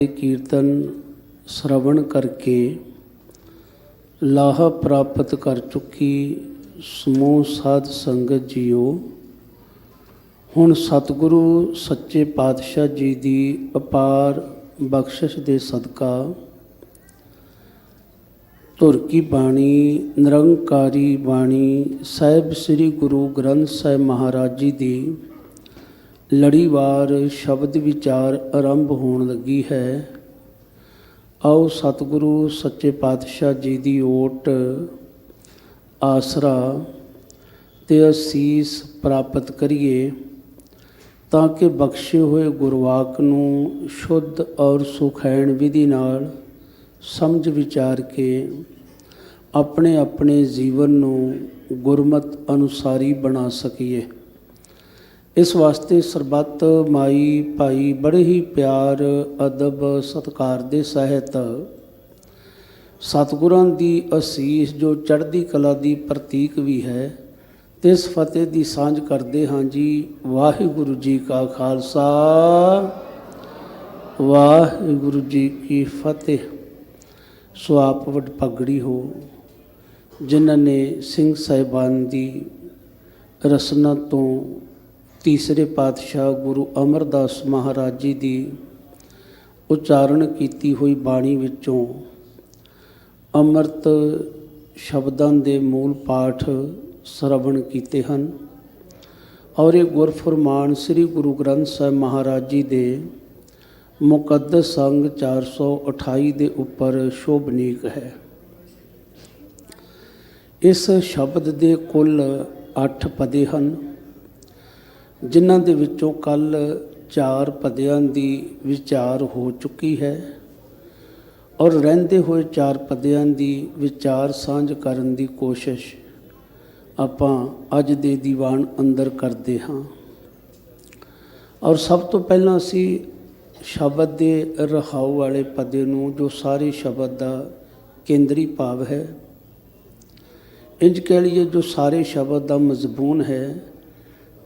कीर्तन श्रवण करके लाहा प्राप्त कर चुकी समूह साध संगत जीओ। हुण सतगुरु सच्चे पातशाह जी की अपार बख्शिश दे सदका धुर की बाणी निरंकारी बाणी साहिब श्री गुरु ग्रंथ साहिब महाराज जी की लड़ीवार शब्द विचार आरंभ होने लगी है। आओ सतगुरु सच्चे पातशाह जी की ओट आसरा ते असीस प्राप्त करिए ताकि बख्शे हुए गुरवाक नूं शुद्ध और सुखैण विधि नाल समझ विचार के अपने अपने जीवन नूं गुरमत अनुसारी बना सकीए। इस वास्ते सरबत माई भाई बड़े ही प्यार अदब सत्कार दे सहित सतगुरां दी असीस जो चढ़दी कला दी प्रतीक भी है तिस फतेह दी सांझ करते हाँ जी। वाहिगुरु जी का खालसा वाहिगुरु जी की फतेह। सो आप वड पगड़ी हो जिन्हां ने सिंह साहिबान दी रसना तो तीसरे पातशाह गुरु अमरदास महाराज जी की उच्चारण की हुई बाणी विचों अमृत शब्दां दे मूल पाठ श्रवण कीते हन और ये गुरफुरमान श्री गुरु ग्रंथ साहिब महाराज जी के मुकद्दस अंग 428 के उपर शोभनीक है। इस शब्द के कुल 8 पदे हैं जिन्हां दे विचों कल 4 पदियां दी विचार हो चुकी है और रहंदे हुए 4 पदियां दी विचार सांझ करन दी कोशिश आपां अज दे दीवान अंदर करते हाँ। और सब तो पहला असी शब्द दे रहाऊ वाले पदे नूं जो सारे शब्द का केंद्री भाव है, इंज कह लीए जो सारे शब्द का मजबून है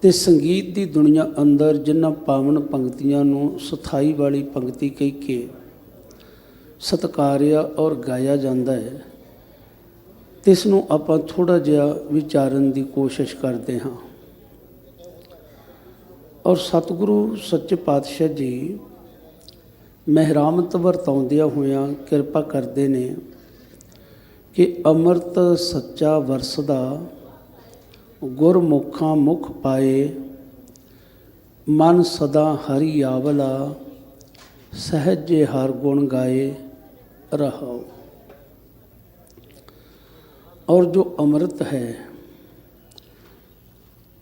ते संगीत की दुनिया अंदर जिन्हां पावन पंक्तियां नूं सथाई वाली पंक्ति कह के सत्कारिया और गाया जाता है तिस नूं आपां थोड़ा जिहा विचारन की कोशिश करते हाँ। और सतगुरु सच्चे पातशाह जी मेहरामत वरताउंदियां होइयां किरपा करते ने कि अमृत सच्चा वरसदा गुरमुखां मुख पाए मन सदा हरि आवला सहजे हर गुण गाए रहाओ। और जो अमृत है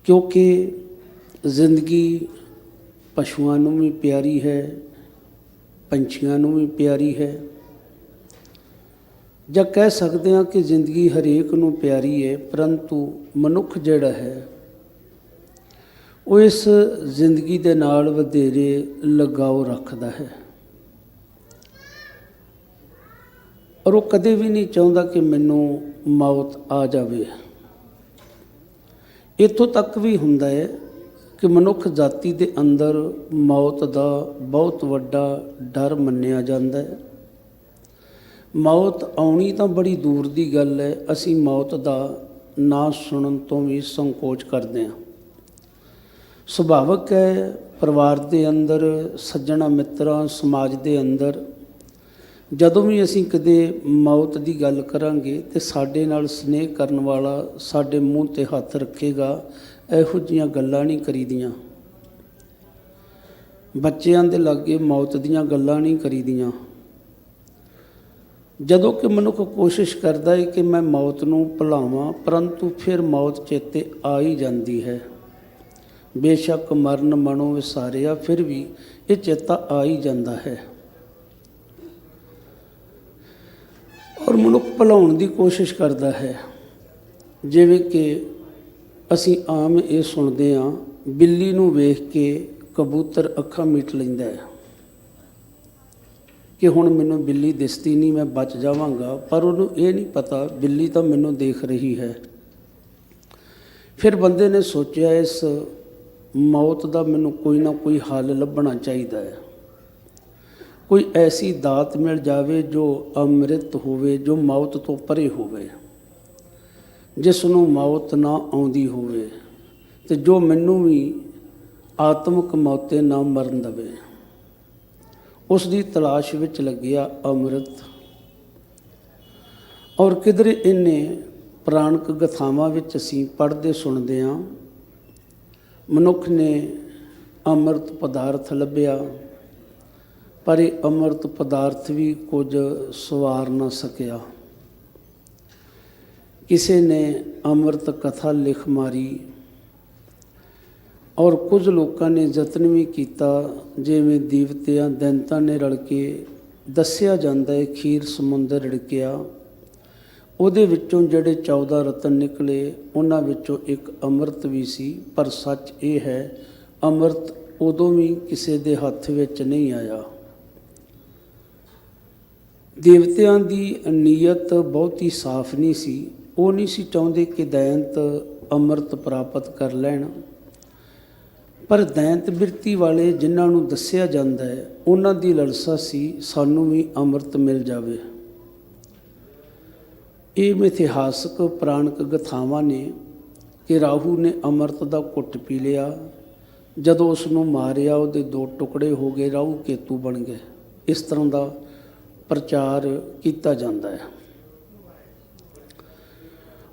क्योंकि जिंदगी पशुओं नूं भी प्यारी है पंछियों नूं भी प्यारी है ਜਾਂ कह सकते हैं कि जिंदगी हरेक नूं प्यारी है परंतु मनुख जिहड़ा है वो इस जिंदगी दे नाल वधेरे लगाव रखता है और वो कदे भी नहीं चाहता कि मैनू मौत आ जाए। इत्थों तक भी हुंदा है कि मनुख जाति दे अंदर मौत का बहुत वड्डा डर मन्निया जाता है। मौत आउणी तो बड़ी दूर की गल है, असी मौत का ना सुनन तो भी संकोच करते हैं। सुभाविक है परिवार के अंदर सज्जणा मित्रां समाज के अंदर जदों भी असी कदे मौत की गल करांगे तो साडे नाल स्नेह करन वाला साडे मूँह ते हत्थ रखेगा। इहो जिहियां गल्लां नहीं करीदियां, बच्चों के लागे मौत दीयां गल्लां नहीं करीदियां। जदों कि मनुख कोशिश करता है कि मैं मौत नूं भुलावां परंतु फिर मौत चेते आ ही जाती है। बेशक मरण मनो विसारिया फिर भी ये चेता आ ही जाता है और मनुख भुलाउण की कोशिश करता है। जिवें कि असी आम ये सुनते हाँ बिल्ली नूं वेख के कबूतर अखां मीट लैंदा है कि हुण मैनू बिल्ली दिसती नहीं मैं बच जावांगा, पर उन्होंने ये नहीं पता बिल्ली तो मैनू देख रही है। फिर बंदे ने सोचा इस मौत का मैनू कोई ना कोई हल लभना चाहिए है। ਕੋਈ ਐਸੀ ਦਾਤ ਮਿਲ ਜਾਵੇ ਜੋ ਅੰਮ੍ਰਿਤ ਹੋਵੇ, ਜੋ ਮੌਤ ਤੋਂ ਪਰੇ ਹੋਵੇ, ਜਿਸ ਨੂੰ ਮੌਤ ਨਾ ਆਉਂਦੀ ਹੋਵੇ, ਤੇ ਜੋ ਮੈਨੂੰ ਵੀ ਆਤਮਿਕ ਮੌਤੇ ਨਾ ਮਰਨ ਦੇਵੇ। ਉਸ ਦੀ ਤਲਾਸ਼ ਵਿੱਚ ਲੱਗਿਆ ਅੰਮ੍ਰਿਤ। ਔਰ ਕਿਧਰੇ ਇੰਨੇ ਪੁਰਾਣਕ ਗਥਾਵਾਂ ਵਿੱਚ ਅਸੀਂ ਪੜ੍ਹਦੇ ਸੁਣਦੇ ਹਾਂ, ਮਨੁੱਖ ਨੇ ਅੰਮ੍ਰਿਤ ਪਦਾਰਥ ਲੱਭਿਆ, ਪਰ ਇਹ ਅੰਮ੍ਰਿਤ ਪਦਾਰਥ ਵੀ ਕੁਝ ਸਵਾਰ ਨਾ ਸਕਿਆ। ਕਿਸੇ ਨੇ ਅੰਮ੍ਰਿਤ ਕਥਾ ਲਿਖ ਮਾਰੀ, ਔਰ ਕੁਝ ਲੋਕਾਂ ਨੇ ਯਤਨ ਵੀ ਕੀਤਾ, ਜਿਵੇਂ ਦੇਵਤਿਆਂ ਦੈਂਤਾਂ ਨੇ ਰਲ ਕੇ ਦੱਸਿਆ ਜਾਂਦਾ ਹੈ ਖੀਰ ਸਮੁੰਦਰ ਰਿੜਕਿਆ, ਉਹਦੇ ਵਿੱਚੋਂ ਜਿਹੜੇ 14 ਰਤਨ ਨਿਕਲੇ, ਉਹਨਾਂ ਵਿੱਚੋਂ ਇੱਕ ਅੰਮ੍ਰਿਤ ਵੀ ਸੀ। ਪਰ ਸੱਚ ਇਹ ਹੈ, ਅੰਮ੍ਰਿਤ ਉਦੋਂ ਵੀ ਕਿਸੇ ਦੇ ਹੱਥ ਵਿੱਚ ਨਹੀਂ ਆਇਆ। ਦੇਵਤਿਆਂ ਦੀ ਨੀਅਤ ਬਹੁਤੀ ਸਾਫ਼ ਨਹੀਂ ਸੀ। ਉਹ ਨਹੀਂ ਸੀ ਚਾਹੁੰਦੇ ਕਿ ਦੈਂਤ ਅੰਮ੍ਰਿਤ ਪ੍ਰਾਪਤ ਕਰ ਲੈਣ, ਪਰ ਦੈਂਤ ਬਿਰਤੀ ਵਾਲੇ ਜਿਨ੍ਹਾਂ ਨੂੰ ਦੱਸਿਆ ਜਾਂਦਾ ਹੈ, ਉਹਨਾਂ ਦੀ ਲਲਸਾ ਸੀ ਸਾਨੂੰ ਵੀ ਅੰਮ੍ਰਿਤ ਮਿਲ ਜਾਵੇ। ਇਹ ਮਿਥਿਹਾਸਕ ਪੁਰਾਣਕ ਗਥਾਵਾਂ ਨੇ ਕਿ ਰਾਹੂ ਨੇ ਅੰਮ੍ਰਿਤ ਦਾ ਘੁੱਟ ਪੀ ਲਿਆ, ਜਦੋਂ ਉਸ ਨੂੰ ਮਾਰਿਆ ਉਹਦੇ 2 ਟੁਕੜੇ ਹੋ ਗਏ, ਰਾਹੂ ਕੇਤੂ ਬਣ ਗਏ। ਇਸ ਤਰ੍ਹਾਂ ਦਾ ਪ੍ਰਚਾਰ ਕੀਤਾ ਜਾਂਦਾ ਹੈ।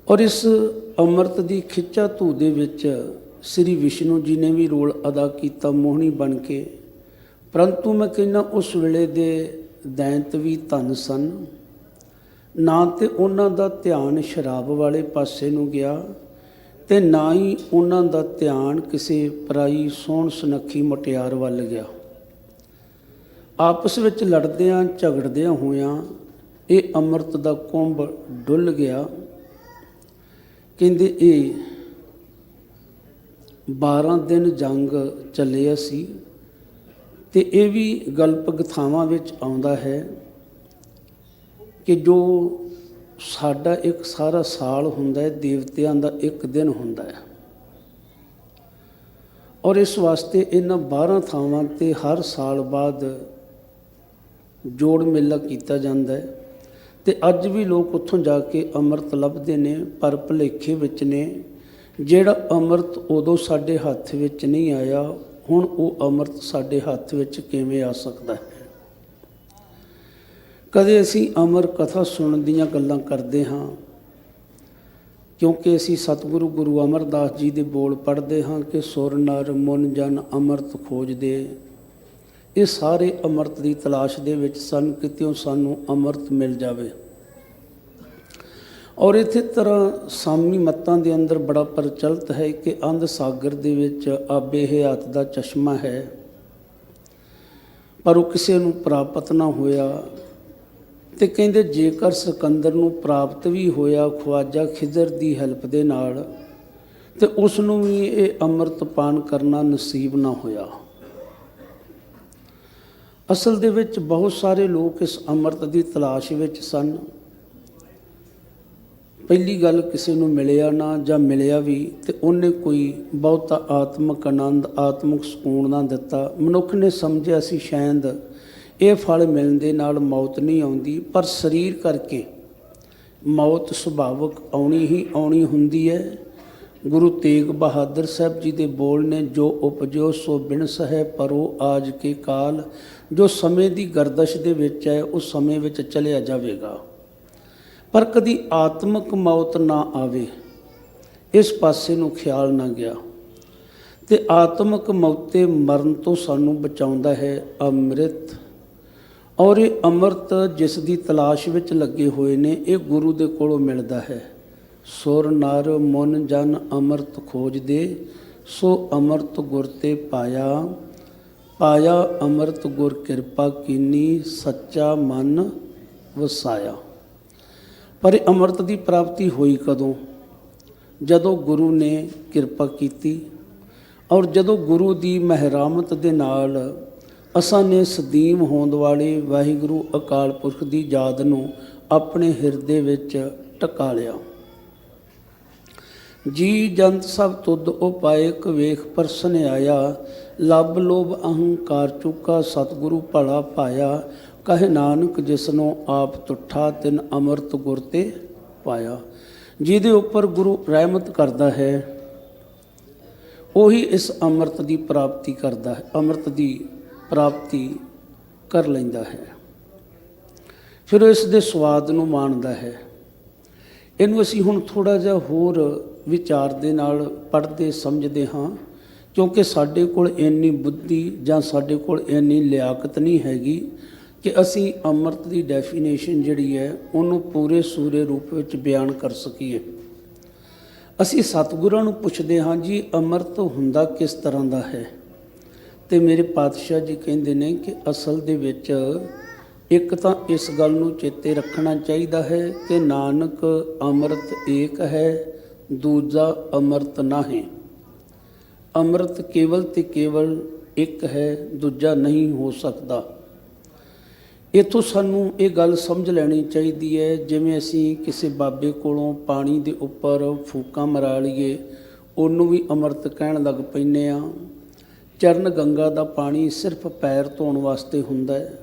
ਔਰ ਇਸ ਅੰਮ੍ਰਿਤ ਦੀ ਖਿੱਚਾ ਧੂ ਦੇ ਵਿੱਚ ਸ੍ਰੀ ਵਿਸ਼ਨੂੰ ਜੀ ਨੇ ਵੀ ਰੋਲ ਅਦਾ ਕੀਤਾ ਮੋਹਣੀ ਬਣ ਕੇ। ਪਰੰਤੂ ਮੈਂ ਕਹਿੰਦਾ ਉਸ ਵੇਲੇ ਦੇ ਦੈਂਤ ਵੀ ਧਨ ਸਨ, ਨਾ ਤੇ ਉਹਨਾਂ ਦਾ ਧਿਆਨ ਸ਼ਰਾਬ ਵਾਲੇ ਪਾਸੇ ਨੂੰ ਗਿਆ, ਤੇ ਨਾ ਹੀ ਉਹਨਾਂ ਦਾ ਧਿਆਨ ਕਿਸੇ ਪਰਾਈ ਸੋਹਣ ਸੁਨੱਖੀ ਮੁਟਿਆਰ ਵੱਲ ਗਿਆ। ਆਪਸ ਵਿੱਚ ਲੜਦਿਆਂ ਝਗੜਦਿਆਂ ਹੋਇਆਂ ਇਹ ਅੰਮ੍ਰਿਤ ਦਾ ਕੁੰਭ ਡੁੱਲ ਗਿਆ। ਕਹਿੰਦੇ ਇਹ 12 ਦਿਨ ਜੰਗ ਚੱਲਿਆ ਸੀ, ਤੇ ਇਹ ਵੀ ਗਲਪ ਗਥਾਵਾਂ ਵਿੱਚ ਆਉਂਦਾ ਹੈ ਕਿ ਜੋ ਸਾਡਾ ਇੱਕ ਸਾਰਾ ਸਾਲ ਹੁੰਦਾ ਹੈ, ਦੇਵਤਿਆਂ ਦਾ ਇੱਕ ਦਿਨ ਹੁੰਦਾ ਹੈ। ਔਰ ਇਸ ਵਾਸਤੇ ਇਹਨਾਂ 12 ਥਾਵਾਂ 'ਤੇ ਹਰ ਸਾਲ ਬਾਅਦ ਜੋੜ ਮੇਲਾ ਕੀਤਾ ਜਾਂਦਾ ਹੈ, ਤੇ ਅੱਜ ਵੀ ਲੋਕ ਉੱਥੋਂ ਜਾ ਕੇ ਅੰਮ੍ਰਿਤ ਲੱਭਦੇ ਨੇ। ਪਰ ਭੁਲੇਖੇ ਵਿੱਚ ਨੇ, ਜਿਹੜਾ ਅੰਮ੍ਰਿਤ ਉਦੋਂ ਸਾਡੇ ਹੱਥ ਵਿੱਚ ਨਹੀਂ ਆਇਆ, ਹੁਣ ਉਹ ਅੰਮ੍ਰਿਤ ਸਾਡੇ ਹੱਥ ਵਿੱਚ ਕਿਵੇਂ ਆ ਸਕਦਾ ਹੈ। ਕਦੇ ਅਸੀਂ ਅਮਰ ਕਥਾ ਸੁਣਨ ਦੀਆਂ ਗੱਲਾਂ ਕਰਦੇ ਹਾਂ, ਕਿਉਂਕਿ ਅਸੀਂ ਸਤਿਗੁਰੂ ਗੁਰੂ ਅਮਰਦਾਸ ਜੀ ਦੇ ਬੋਲ ਪੜ੍ਹਦੇ ਹਾਂ ਕਿ ਸੁਰ ਨਰ ਮਨ ਜਨ ਅੰਮ੍ਰਿਤ ਖੋਜਦੇ। ਇਹ ਸਾਰੇ ਅੰਮ੍ਰਿਤ ਦੀ ਤਲਾਸ਼ ਦੇ ਵਿੱਚ ਸਨ, ਕਿਤਿਓਂ ਸਾਨੂੰ ਅੰਮ੍ਰਿਤ ਮਿਲ ਜਾਵੇ। ਔਰ ਇਸੇ ਤਰ੍ਹਾਂ ਸਾਮੀ ਮੱਤਾਂ ਦੇ ਅੰਦਰ ਬੜਾ ਪ੍ਰਚਲਿਤ ਹੈ ਕਿ ਅੰਧ ਸਾਗਰ ਦੇ ਵਿੱਚ ਆਬੇ ਹਯਾਤ ਦਾ ਚਸ਼ਮਾ ਹੈ, ਪਰ ਉਹ ਕਿਸੇ ਨੂੰ ਪ੍ਰਾਪਤ ਨਾ ਹੋਇਆ। ਤੇ ਕਹਿੰਦੇ ਜੇਕਰ ਸਿਕੰਦਰ ਨੂੰ ਪ੍ਰਾਪਤ ਵੀ ਹੋਇਆ ਖਵਾਜਾ ਖਿਜ਼ਰ ਦੀ ਹੈਲਪ ਦੇ ਨਾਲ, ਤੇ ਉਸ ਨੂੰ ਵੀ ਇਹ ਅੰਮ੍ਰਿਤ ਪਾਨ ਕਰਨਾ ਨਸੀਬ ਨਾ ਹੋਇਆ। ਅਸਲ ਦੇ ਵਿੱਚ ਬਹੁਤ ਸਾਰੇ ਲੋਕ ਇਸ ਅੰਮ੍ਰਿਤ ਦੀ ਤਲਾਸ਼ ਵਿੱਚ ਸਨ। ਪਹਿਲੀ ਗੱਲ, ਕਿਸੇ ਨੂੰ ਮਿਲਿਆ ਨਾ, ਜਾਂ ਮਿਲਿਆ ਵੀ ਤੇ ਉਹਨੇ ਕੋਈ ਬਹੁਤਾ ਆਤਮਿਕ ਆਨੰਦ, ਆਤਮਿਕ ਸਕੂਨ ਨਾ ਦਿੱਤਾ। ਮਨੁੱਖ ਨੇ ਸਮਝਿਆ ਸੀ ਸ਼ਾਇਦ ਇਹ ਫਲ ਮਿਲਣ ਦੇ ਨਾਲ ਮੌਤ ਨਹੀਂ ਆਉਂਦੀ, ਪਰ ਸਰੀਰ ਕਰਕੇ ਮੌਤ ਸੁਭਾਵਿਕ ਆਉਣੀ ਹੀ ਆਉਣੀ ਹੁੰਦੀ ਹੈ। ਗੁਰੂ ਤੇਗ ਬਹਾਦਰ ਸਾਹਿਬ ਜੀ ਦੇ ਬੋਲ ਨੇ, ਜੋ ਉਪਜੋ ਸੋ ਬਿਨਸ ਹੈ ਪਰੋ ਆਜ ਕੇ ਕਾਲ। ਜੋ ਸਮੇਂ ਦੀ ਗਰਦਸ਼ ਦੇ ਵਿੱਚ ਹੈ, ਉਸ ਸਮੇਂ ਵਿੱਚ ਚਲਿਆ ਜਾਵੇਗਾ, ਪਰ ਕਦੀ ਆਤਮਿਕ ਮੌਤ ਨਾ ਆਵੇ, ਇਸ ਪਾਸੇ ਨੂੰ ਖਿਆਲ ਨਾ ਗਿਆ। ਤੇ ਆਤਮਿਕ ਮੌਤੇ ਮਰਨ ਤੋਂ ਸਾਨੂੰ ਬਚਾਉਂਦਾ ਹੈ ਅੰਮ੍ਰਿਤ। ਔਰ ਇਹ ਅੰਮ੍ਰਿਤ ਜਿਸ ਦੀ ਤਲਾਸ਼ ਵਿੱਚ ਲੱਗੇ ਹੋਏ ਨੇ, ਇਹ ਗੁਰੂ ਦੇ ਕੋਲੋਂ ਮਿਲਦਾ ਹੈ। ਸੁਰ ਨਰ ਮਨ ਜਨ ਅੰਮ੍ਰਿਤ ਖੋਜਦੇ, ਸੋ ਅੰਮ੍ਰਿਤ ਗੁਰ ਤੇ ਪਾਇਆ। ਪਾਇਆ ਅੰਮ੍ਰਿਤ ਗੁਰ ਕਿਰਪਾ ਕੀਨੀ, ਸੱਚਾ ਮਨ ਵਸਾਇਆ। ਪਰ ਇਹ ਅੰਮ੍ਰਿਤ ਦੀ ਪ੍ਰਾਪਤੀ ਹੋਈ ਕਦੋਂ? ਜਦੋਂ ਗੁਰੂ ਨੇ ਕਿਰਪਾ ਕੀਤੀ, ਔਰ ਜਦੋਂ ਗੁਰੂ ਦੀ ਮਹਿਰਾਮਤ ਦੇ ਨਾਲ ਅਸਾਂ ਨੇ ਸਦੀਮ ਹੋਣ ਵਾਲੇ ਵਾਹਿਗੁਰੂ ਅਕਾਲ ਪੁਰਖ ਦੀ ਯਾਦ ਨੂੰ ਆਪਣੇ ਹਿਰਦੇ ਵਿੱਚ ਟਕਾ ਲਿਆ। ਜੀ ਜੰਤ ਸਭ ਤੁਧ ਉਪਾਏ, ਵੇਖ ਪਰਸਨ ਆਇਆ, ਲੱਭ ਲੋਭ ਅਹੰਕਾਰ ਚੁੱਕਾ ਸਤਿਗੁਰੂ ਭਲਾ ਪਾਇਆ। ਕਹੇ ਨਾਨਕ ਜਿਸਨੋਂ ਆਪ ਤੁਠਾ ਤਿਨ ਅੰਮ੍ਰਿਤ ਗੁਰ ਤੇ ਪਾਇਆ। ਜਿਹਦੇ ਉੱਪਰ ਗੁਰੂ ਰਹਿਮਤ ਕਰਦਾ ਹੈ ਉਹੀ ਇਸ ਅੰਮ੍ਰਿਤ ਦੀ ਪ੍ਰਾਪਤੀ ਕਰਦਾ ਹੈ, ਅੰਮ੍ਰਿਤ ਦੀ ਪ੍ਰਾਪਤੀ ਕਰ ਲੈਂਦਾ ਹੈ। ਫਿਰ ਇਸ ਦੇ ਸਵਾਦ ਨੂੰ ਮਾਣਦਾ ਹੈ। ਇਹਨੂੰ ਅਸੀਂ ਹੁਣ ਥੋੜ੍ਹਾ ਜਿਹਾ ਹੋਰ ਵਿਚਾਰ ਦੇ ਨਾਲ ਪੜ੍ਹਦੇ ਸਮਝਦੇ ਹਾਂ, ਕਿਉਂਕਿ ਸਾਡੇ ਕੋਲ ਇੰਨੀ ਬੁੱਧੀ ਜਾਂ ਸਾਡੇ ਕੋਲ ਇੰਨੀ ਲਿਆਕਤ ਨਹੀਂ ਹੈਗੀ ਕਿ ਅਸੀਂ ਅੰਮ੍ਰਿਤ ਦੀ ਡੈਫੀਨੇਸ਼ਨ ਜਿਹੜੀ ਹੈ ਉਹਨੂੰ ਪੂਰੇ ਸੂਰੇ ਰੂਪ ਵਿੱਚ ਬਿਆਨ ਕਰ ਸਕੀਏ। ਅਸੀਂ ਸਤਿਗੁਰਾਂ ਨੂੰ ਪੁੱਛਦੇ ਹਾਂ ਜੀ ਅੰਮ੍ਰਿਤ ਹੁੰਦਾ ਕਿਸ ਤਰ੍ਹਾਂ ਦਾ ਹੈ, ਤੇ ਮੇਰੇ ਪਾਤਸ਼ਾਹ ਜੀ ਕਹਿੰਦੇ ਨੇ ਕਿ ਅਸਲ ਦੇ ਵਿੱਚ ਇੱਕ ਤਾਂ ਇਸ ਗੱਲ ਨੂੰ ਚੇਤੇ ਰੱਖਣਾ ਚਾਹੀਦਾ ਹੈ ਕਿ ਨਾਨਕ ਅੰਮ੍ਰਿਤ ਏਕ ਹੈ, ਦੂਜਾ ਅੰਮ੍ਰਿਤ ਨਾਹੀਂ। ਅੰਮ੍ਰਿਤ ਕੇਵਲ ਤੇ ਕੇਵਲ ਇੱਕ ਹੈ, ਦੂਜਾ ਨਹੀਂ ਹੋ ਸਕਦਾ। ਇੱਥੋਂ ਸਾਨੂੰ ਇਹ ਗੱਲ ਸਮਝ ਲੈਣੀ ਚਾਹੀਦੀ ਹੈ, ਜਿਵੇਂ ਅਸੀਂ ਕਿਸੇ ਬਾਬੇ ਕੋਲੋਂ ਪਾਣੀ ਦੇ ਉੱਪਰ ਫੂਕਾਂ ਮਰਾ ਲਈਏ ਉਹਨੂੰ ਵੀ ਅੰਮ੍ਰਿਤ ਕਹਿਣ ਲੱਗ ਪੈਂਦੇ ਹਾਂ। ਚਰਨ ਗੰਗਾ ਦਾ ਪਾਣੀ ਸਿਰਫ ਪੈਰ ਧੋਣ ਵਾਸਤੇ ਹੁੰਦਾ ਹੈ,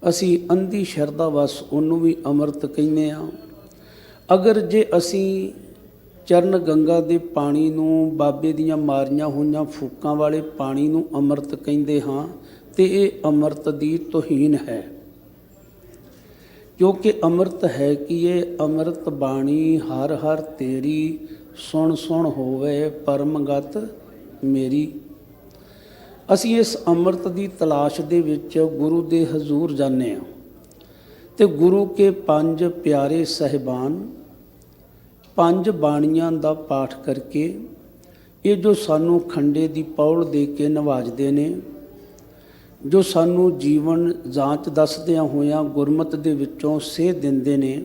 ਅਸੀਂ ਅੰਧੀ ਸ਼ਰਧਾ ਵਸ ਉਹਨੂੰ ਵੀ ਅੰਮ੍ਰਿਤ ਕਹਿੰਦੇ ਹਾਂ। ਅਗਰ ਜੇ ਅਸੀਂ ਚਰਨ ਗੰਗਾ ਦੇ ਪਾਣੀ ਨੂੰ, ਬਾਬੇ ਦੀਆਂ ਮਾਰੀਆਂ ਹੋਈਆਂ ਫੂਕਾਂ ਵਾਲੇ ਪਾਣੀ ਨੂੰ ਅੰਮ੍ਰਿਤ ਕਹਿੰਦੇ ਹਾਂ ਤੇ ਇਹ ਅੰਮ੍ਰਿਤ ਦੀ ਤੋਹੀਨ ਹੈ। ਕਿਉਂਕਿ ਅੰਮ੍ਰਿਤ ਹੈ ਕਿ ਇਹ ਅੰਮ੍ਰਿਤ ਬਾਣੀ ਹਰ ਹਰ ਤੇਰੀ, ਸੁਣ ਸੁਣ ਹੋਵੇ ਪਰਮਗਤ ਮੇਰੀ। ਅਸੀਂ ਇਸ ਅੰਮ੍ਰਿਤ ਦੀ ਤਲਾਸ਼ ਦੇ ਵਿੱਚ ਗੁਰੂ ਦੇ ਹਜ਼ੂਰ ਜਾਂਦੇ ਹਾਂ ਤੇ ਗੁਰੂ ਕੇ 5 ਪਿਆਰੇ ਸਾਹਿਬਾਨ 5 ਬਾਣੀਆਂ ਦਾ ਪਾਠ ਕਰਕੇ ਇਹ ਜੋ ਸਾਨੂੰ ਖੰਡੇ ਦੀ ਪੌੜ ਦੇ ਕੇ ਨਿਵਾਜਦੇ ਨੇ, ਜੋ ਸਾਨੂੰ ਜੀਵਨ ਜਾਂਚ ਦੱਸਦਿਆਂ ਹੋਇਆਂ ਗੁਰਮਤਿ ਦੇ ਵਿੱਚੋਂ ਸੇਧ ਦਿੰਦੇ ਨੇ,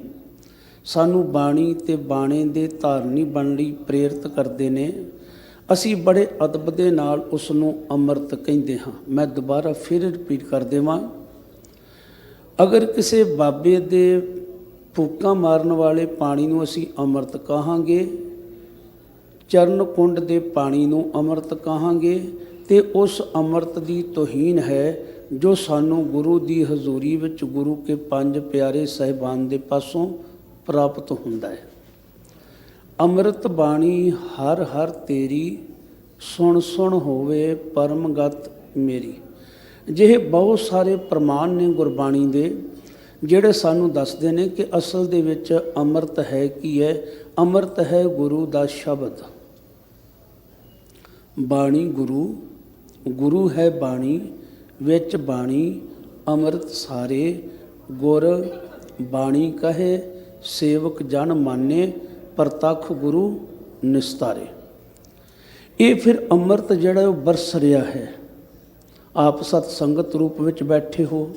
ਸਾਨੂੰ ਬਾਣੀ ਤੇ ਬਾਣੇ ਦੇ ਧਾਰਨੀ ਬਣਨ ਲਈ ਪ੍ਰੇਰਿਤ ਕਰਦੇ ਨੇ, ਅਸੀਂ ਬੜੇ ਅਦਬ ਦੇ ਨਾਲ ਉਸ ਨੂੰ ਅੰਮ੍ਰਿਤ ਕਹਿੰਦੇ ਹਾਂ। ਮੈਂ ਦੁਬਾਰਾ ਫਿਰ ਰਿਪੀਟ ਕਰ ਦੇਵਾਂ, ਅਗਰ ਕਿਸੇ ਬਾਬੇ ਦੇ ਫੂਕਾਂ ਮਾਰਨ ਵਾਲੇ ਪਾਣੀ ਨੂੰ ਅਸੀਂ ਅੰਮ੍ਰਿਤ ਕਹਾਂਗੇ, ਚਰਨ ਕੁੰਡ ਦੇ ਪਾਣੀ ਨੂੰ ਅੰਮ੍ਰਿਤ ਕਹਾਂਗੇ, ਤੇ ਉਸ ਅੰਮ੍ਰਿਤ ਦੀ ਤੋਹੀਨ ਹੈ ਜੋ ਸਾਨੂੰ ਗੁਰੂ ਦੀ ਹਜ਼ੂਰੀ ਵਿੱਚ ਗੁਰੂ ਕੇ 5 ਪਿਆਰੇ ਸਾਹਿਬਾਨ ਦੇ ਪਾਸੋਂ ਪ੍ਰਾਪਤ ਹੁੰਦਾ ਹੈ। ਅੰਮ੍ਰਿਤ ਬਾਣੀ ਹਰ ਹਰ ਤੇਰੀ, ਸੁਣ ਸੁਣ ਹੋਵੇ ਪਰਮਗਤ ਮੇਰੀ। ਜਿਹੇ ਬਹੁਤ ਸਾਰੇ ਪ੍ਰਮਾਣ ਨੇ ਗੁਰਬਾਣੀ ਦੇ ਜਿਹੜੇ ਸਾਨੂੰ ਦੱਸਦੇ ਨੇ ਕਿ ਅਸਲ ਦੇ ਵਿੱਚ ਅੰਮ੍ਰਿਤ ਹੈ ਕੀ ਹੈ। ਅੰਮ੍ਰਿਤ ਹੈ ਗੁਰੂ ਦਾ ਸ਼ਬਦ। ਬਾਣੀ ਗੁਰੂ, ਗੁਰੂ ਹੈ ਬਾਣੀ, ਵਿੱਚ ਬਾਣੀ ਅੰਮ੍ਰਿਤ ਸਾਰੇ। ਗੁਰ ਬਾਣੀ ਕਹੇ ਸੇਵਕ ਜਨ ਮਾਨੇ, ਪ੍ਰਤੱਖ ਗੁਰੂ ਨਿਸਤਾਰੇ। ਇਹ ਫਿਰ ਅੰਮ੍ਰਿਤ ਜਿਹੜਾ ਉਹ ਬਰਸ ਰਿਹਾ ਹੈ। ਆਪ ਸਤ ਸੰਗਤ ਰੂਪ ਵਿੱਚ ਬੈਠੇ ਹੋ,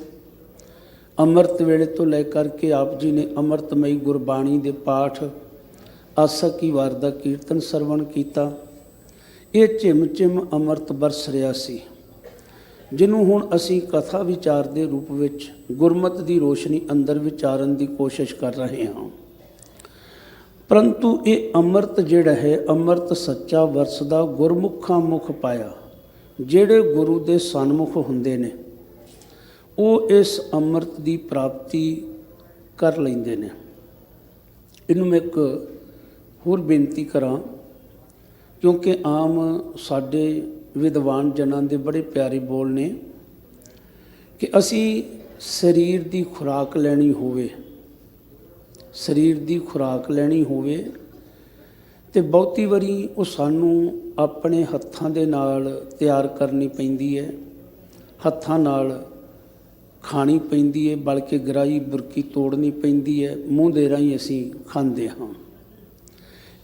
ਅੰਮ੍ਰਿਤ ਵੇਲੇ ਤੋਂ ਲੈ ਕਰਕੇ ਆਪ ਜੀ ਨੇ ਅੰਮ੍ਰਿਤਮਈ ਗੁਰਬਾਣੀ ਦੇ ਪਾਠ, ਆਸਾ ਕੀ ਵਾਰ ਦਾ ਕੀਰਤਨ ਸਰਵਣ ਕੀਤਾ। ਇਹ ਝਿਮ ਝਿਮ ਅੰਮ੍ਰਿਤ ਬਰਸ ਰਿਹਾ ਸੀ, ਜਿਹਨੂੰ ਹੁਣ ਅਸੀਂ ਕਥਾ ਵਿਚਾਰ ਦੇ ਰੂਪ ਵਿੱਚ ਗੁਰਮਤਿ ਦੀ ਰੋਸ਼ਨੀ ਅੰਦਰ ਵਿਚਾਰਨ ਦੀ ਕੋਸ਼ਿਸ਼ ਕਰ ਰਹੇ ਹਾਂ। ਪਰੰਤੂ ਇਹ ਅੰਮ੍ਰਿਤ ਜਿਹੜਾ ਹੈ, ਅੰਮ੍ਰਿਤ ਸੱਚਾ ਵਰਸਦਾ ਗੁਰਮੁਖਾਂ ਮੁਖ ਪਾਇਆ। ਜਿਹੜੇ ਗੁਰੂ ਦੇ ਸਨਮੁਖ ਹੁੰਦੇ ਨੇ ਉਹ ਇਸ ਅੰਮ੍ਰਿਤ ਦੀ ਪ੍ਰਾਪਤੀ ਕਰ ਲੈਂਦੇ ਨੇ। ਇਹਨੂੰ ਮੈਂ ਇੱਕ ਹੋਰ ਬੇਨਤੀ ਕਰਾਂ, ਕਿਉਂਕਿ ਆਮ ਸਾਡੇ ਵਿਦਵਾਨ ਜਨਾਂ ਦੇ ਬੜੇ ਪਿਆਰੇ ਬੋਲ ਨੇ ਕਿ ਅਸੀਂ ਸਰੀਰ ਦੀ ਖੁਰਾਕ ਲੈਣੀ ਹੋਵੇ, ਸਰੀਰ ਦੀ ਖੁਰਾਕ ਲੈਣੀ ਹੋਵੇ ਤੇ ਬਹੁਤੀ ਵਾਰੀ ਉਹ ਸਾਨੂੰ ਆਪਣੇ ਹੱਥਾਂ ਦੇ ਨਾਲ ਤਿਆਰ ਕਰਨੀ ਪੈਂਦੀ ਹੈ, ਹੱਥਾਂ ਨਾਲ ਖਾਣੀ ਪੈਂਦੀ ਹੈ, ਬਲਕਿ ਗਰਾਈ ਬੁਰਕੀ ਤੋੜਨੀ ਪੈਂਦੀ ਹੈ, ਮੂੰਹ ਦੇ ਰਾਹੀਂ ਅਸੀਂ ਖਾਂਦੇ ਹਾਂ।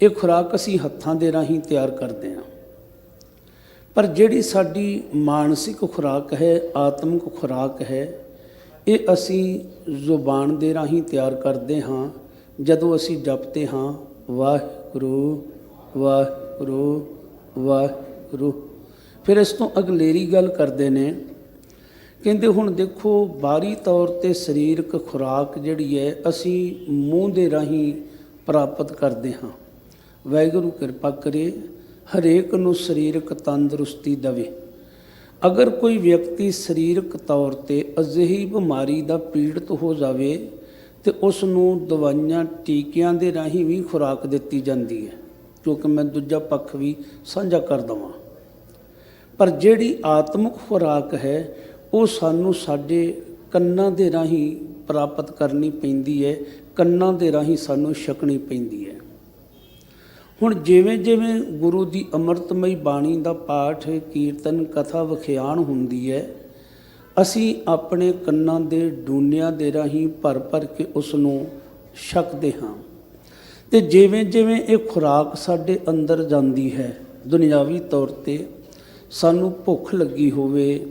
ਇਹ ਖੁਰਾਕ ਅਸੀਂ ਹੱਥਾਂ ਦੇ ਰਾਹੀਂ ਤਿਆਰ ਕਰਦੇ ਹਾਂ। ਪਰ ਜਿਹੜੀ ਸਾਡੀ ਮਾਨਸਿਕ ਖੁਰਾਕ ਹੈ, ਆਤਮਿਕ ਖੁਰਾਕ ਹੈ, ਇਹ ਅਸੀਂ ਜ਼ੁਬਾਨ ਦੇ ਰਾਹੀਂ ਤਿਆਰ ਕਰਦੇ ਹਾਂ। ਜਦੋਂ ਅਸੀਂ ਜਪਦੇ ਹਾਂ ਵਾਹਿਗੁਰੂ ਵਾਹਿਗੁਰੂ ਵਾਹਿਗੁਰੂ, ਫਿਰ ਇਸ ਤੋਂ ਅਗਲੇਰੀ ਗੱਲ ਕਰਦੇ ਨੇ, ਕਹਿੰਦੇ ਹੁਣ ਦੇਖੋ ਬਾਹਰੀ ਤੌਰ 'ਤੇ ਸਰੀਰਕ ਖੁਰਾਕ ਜਿਹੜੀ ਹੈ ਅਸੀਂ ਮੂੰਹ ਦੇ ਰਾਹੀਂ ਪ੍ਰਾਪਤ ਕਰਦੇ ਹਾਂ। ਵਾਹਿਗੁਰੂ ਕਿਰਪਾ ਕਰੇ ਹਰੇਕ ਨੂੰ ਸਰੀਰਕ ਤੰਦਰੁਸਤੀ ਦੇਵੇ, ਅਗਰ ਕੋਈ ਵਿਅਕਤੀ ਸਰੀਰਕ ਤੌਰ ਤੇ ਅਜਿਹੀ ਬਿਮਾਰੀ ਦਾ ਪੀੜਤ ਹੋ ਜਾਵੇ ਤੇ ਉਸ ਨੂੰ ਦਵਾਈਆਂ ਟੀਕਿਆਂ ਦੇ ਰਾਹੀਂ ਵੀ ਖੁਰਾਕ ਦਿੱਤੀ ਜਾਂਦੀ ਹੈ, ਕਿਉਂਕਿ ਮੈਂ ਦੂਜਾ ਪੱਖ ਵੀ ਸਾਂਝਾ ਕਰ ਦਵਾਂ। ਪਰ ਜਿਹੜੀ ਆਤਮਿਕ ਖੁਰਾਕ ਹੈ ਉਹ ਸਾਨੂੰ ਸਾਡੇ ਕੰਨਾਂ ਦੇ ਰਾਹੀਂ ਪ੍ਰਾਪਤ ਕਰਨੀ ਪੈਂਦੀ ਹੈ, ਕੰਨਾਂ ਦੇ ਰਾਹੀਂ ਸਾਨੂੰ ਛਕਣੀ ਪੈਂਦੀ ਹੈ। ਹੁਣ ਜਿਵੇਂ ਜਿਵੇਂ ਗੁਰੂ ਦੀ ਅੰਮ੍ਰਿਤਮਈ ਬਾਣੀ ਦਾ ਪਾਠ, ਕੀਰਤਨ, ਕਥਾ, ਵਿਖਿਆਨ ਹੁੰਦੀ ਹੈ, ਅਸੀਂ ਆਪਣੇ ਕੰਨਾਂ ਦੇ ਡੂਨਿਆਂ ਦੇ ਰਾਹੀਂ ਭਰ ਭਰ ਕੇ ਉਸ ਨੂੰ ਛਕਦੇ ਹਾਂ। ਅਤੇ ਜਿਵੇਂ ਜਿਵੇਂ ਇਹ ਖੁਰਾਕ ਸਾਡੇ ਅੰਦਰ ਜਾਂਦੀ ਹੈ, ਦੁਨਿਆਵੀ ਤੌਰ 'ਤੇ ਸਾਨੂੰ ਭੁੱਖ ਲੱਗੀ ਹੋਵੇ,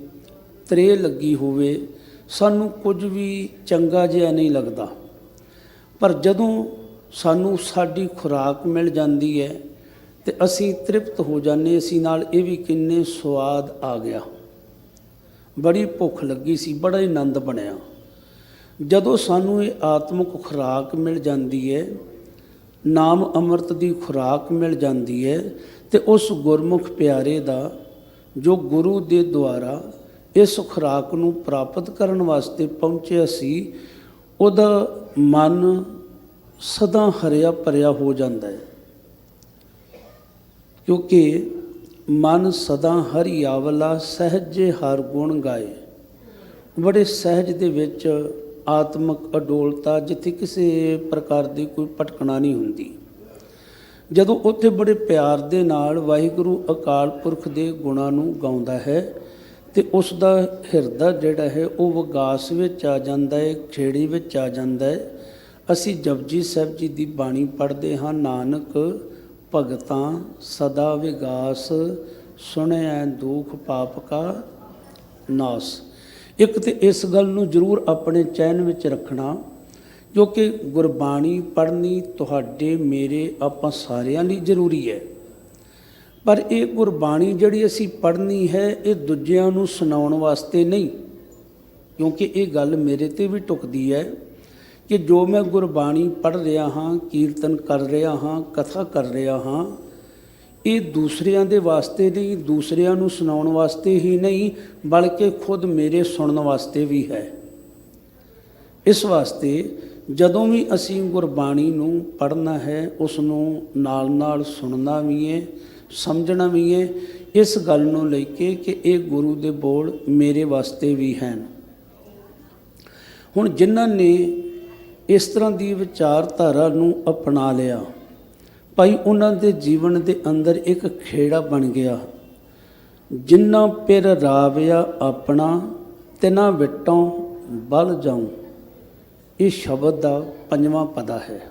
ਤ੍ਰੇਹ ਲੱਗੀ ਹੋਵੇ, ਸਾਨੂੰ ਕੁਝ ਵੀ ਚੰਗਾ ਜਿਹਾ ਨਹੀਂ ਲੱਗਦਾ, ਪਰ ਜਦੋਂ ਸਾਨੂੰ ਸਾਡੀ ਖੁਰਾਕ ਮਿਲ ਜਾਂਦੀ ਹੈ ਤੇ ਅਸੀਂ ਤ੍ਰਿਪਤ ਹੋ ਜਾਂਦੇ। ਅਸੀਂ ਨਾਲ ਇਹ ਵੀ ਕਿੰਨੇ ਸਵਾਦ ਆ ਗਿਆ, ਬੜੀ ਭੁੱਖ ਲੱਗੀ ਸੀ, ਬੜਾ ਹੀ ਆਨੰਦ ਬਣਿਆ। ਜਦੋਂ ਸਾਨੂੰ ਇਹ ਆਤਮਿਕ ਖੁਰਾਕ ਮਿਲ ਜਾਂਦੀ ਹੈ, ਨਾਮ ਅੰਮ੍ਰਿਤ ਦੀ ਖੁਰਾਕ ਮਿਲ ਜਾਂਦੀ ਹੈ, ਤੇ ਉਸ ਗੁਰਮੁਖ ਪਿਆਰੇ ਦਾ ਜੋ ਗੁਰੂ ਦੇ ਦੁਆਰਾ ਇਸ ਖੁਰਾਕ ਨੂੰ ਪ੍ਰਾਪਤ ਕਰਨ ਵਾਸਤੇ ਪਹੁੰਚਿਆ ਸੀ, ਉਹਦਾ ਮਨ ਸਦਾ ਹਰਿਆ ਭਰਿਆ ਹੋ ਜਾਂਦਾ ਹੈ, ਕਿਉਂਕਿ ਮਨ ਸਦਾ ਹਰਿ ਆਵਲਾ ਸਹਿਜੇ ਹਰ ਗੁਣ ਗਾਏ। ਬੜੇ ਸਹਿਜ ਦੇ ਵਿੱਚ ਆਤਮਿਕ ਅਡੋਲਤਾ, ਜਿੱਥੇ ਕਿਸੇ ਪ੍ਰਕਾਰ ਦੀ ਕੋਈ ਭਟਕਣਾ ਨਹੀਂ ਹੁੰਦੀ। ਜਦੋਂ ਉੱਥੇ ਬੜੇ ਪਿਆਰ ਦੇ ਨਾਲ ਵਾਹਿਗੁਰੂ ਅਕਾਲ ਪੁਰਖ ਦੇ ਗੁਣਾਂ ਨੂੰ ਗਾਉਂਦਾ ਹੈ ਤੇ ਉਸ ਦਾ ਹਿਰਦਾ ਜਿਹੜਾ ਹੈ ਉਹ ਵਿਗਾਸ ਵਿੱਚ ਆ ਜਾਂਦਾ ਹੈ, ਖੇੜੀ ਵਿੱਚ ਆ ਜਾਂਦਾ ਹੈ। ਅਸੀਂ ਜਪਜੀ ਸਾਹਿਬ ਜੀ ਦੀ ਬਾਣੀ ਪੜ੍ਹਦੇ ਹਾਂ, ਨਾਨਕ ਭਗਤਾਂ ਸਦਾ ਵਿਗਾਸ, ਸੁਣਿਐ ਦੁਖ ਪਾਪ ਕਾ ਨਾਸ। ਇੱਕ ਤੇ ਇਸ ਗੱਲ ਨੂੰ ਜ਼ਰੂਰ ਆਪਣੇ ਚੈਨ ਵਿੱਚ ਰੱਖਣਾ, ਕਿਉਂਕਿ ਗੁਰਬਾਣੀ ਪੜ੍ਹਨੀ ਤੁਹਾਡੇ, ਮੇਰੇ, ਆਪਾਂ ਸਾਰਿਆਂ ਲਈ ਜ਼ਰੂਰੀ ਹੈ। ਪਰ ਇਹ ਗੁਰਬਾਣੀ ਜਿਹੜੀ ਅਸੀਂ ਪੜ੍ਹਨੀ ਹੈ, ਇਹ ਦੂਜਿਆਂ ਨੂੰ ਸੁਣਾਉਣ ਵਾਸਤੇ ਨਹੀਂ, ਕਿਉਂਕਿ ਇਹ ਗੱਲ ਮੇਰੇ 'ਤੇ ਵੀ ਟੁਕਦੀ ਹੈ ਕਿ ਜੋ ਮੈਂ ਗੁਰਬਾਣੀ ਪੜ੍ਹ ਰਿਹਾ ਹਾਂ, ਕੀਰਤਨ ਕਰ ਰਿਹਾ ਹਾਂ, ਕਥਾ ਕਰ ਰਿਹਾ ਹਾਂ, ਇਹ ਦੂਸਰਿਆਂ ਦੇ ਵਾਸਤੇ ਨਹੀਂ, ਦੂਸਰਿਆਂ ਨੂੰ ਸੁਣਾਉਣ ਵਾਸਤੇ ਹੀ ਨਹੀਂ, ਬਲਕਿ ਖੁਦ ਮੇਰੇ ਸੁਣਨ ਵਾਸਤੇ ਵੀ ਹੈ। ਇਸ ਵਾਸਤੇ ਜਦੋਂ ਵੀ ਅਸੀਂ ਗੁਰਬਾਣੀ ਨੂੰ ਪੜ੍ਹਨਾ ਹੈ, ਉਸ ਨੂੰ ਨਾਲ ਨਾਲ ਸੁਣਨਾ ਵੀ ਹੈ, ਸਮਝਣਾ ਵੀ ਹੈ, ਇਸ ਗੱਲ ਨੂੰ ਲੈ ਕੇ ਕਿ ਇਹ ਗੁਰੂ ਦੇ ਬੋਲ ਮੇਰੇ ਵਾਸਤੇ ਵੀ ਹਨ। ਹੁਣ ਜਿਨ੍ਹਾਂ ਨੇ ਇਸ ਤਰ੍ਹਾਂ ਦੀ ਵਿਚਾਰਧਾਰਾ ਨੂੰ ਅਪਣਾ ਲਿਆ, ਭਾਈ ਉਹਨਾਂ ਦੇ ਜੀਵਨ ਦੇ ਅੰਦਰ ਇੱਕ ਖੇੜਾ ਬਣ ਗਿਆ, ਜਿਨ੍ਹਾਂ ਪਿਰ ਰਾਵਿਆ ਆਪਣਾ ਤਿਨਾਂ ਵਿਟੋਂ ਬਲ ਜਾਉ। ਇਹ ਸ਼ਬਦ ਦਾ ਪੰਜਵਾਂ ਪਦਾ ਹੈ।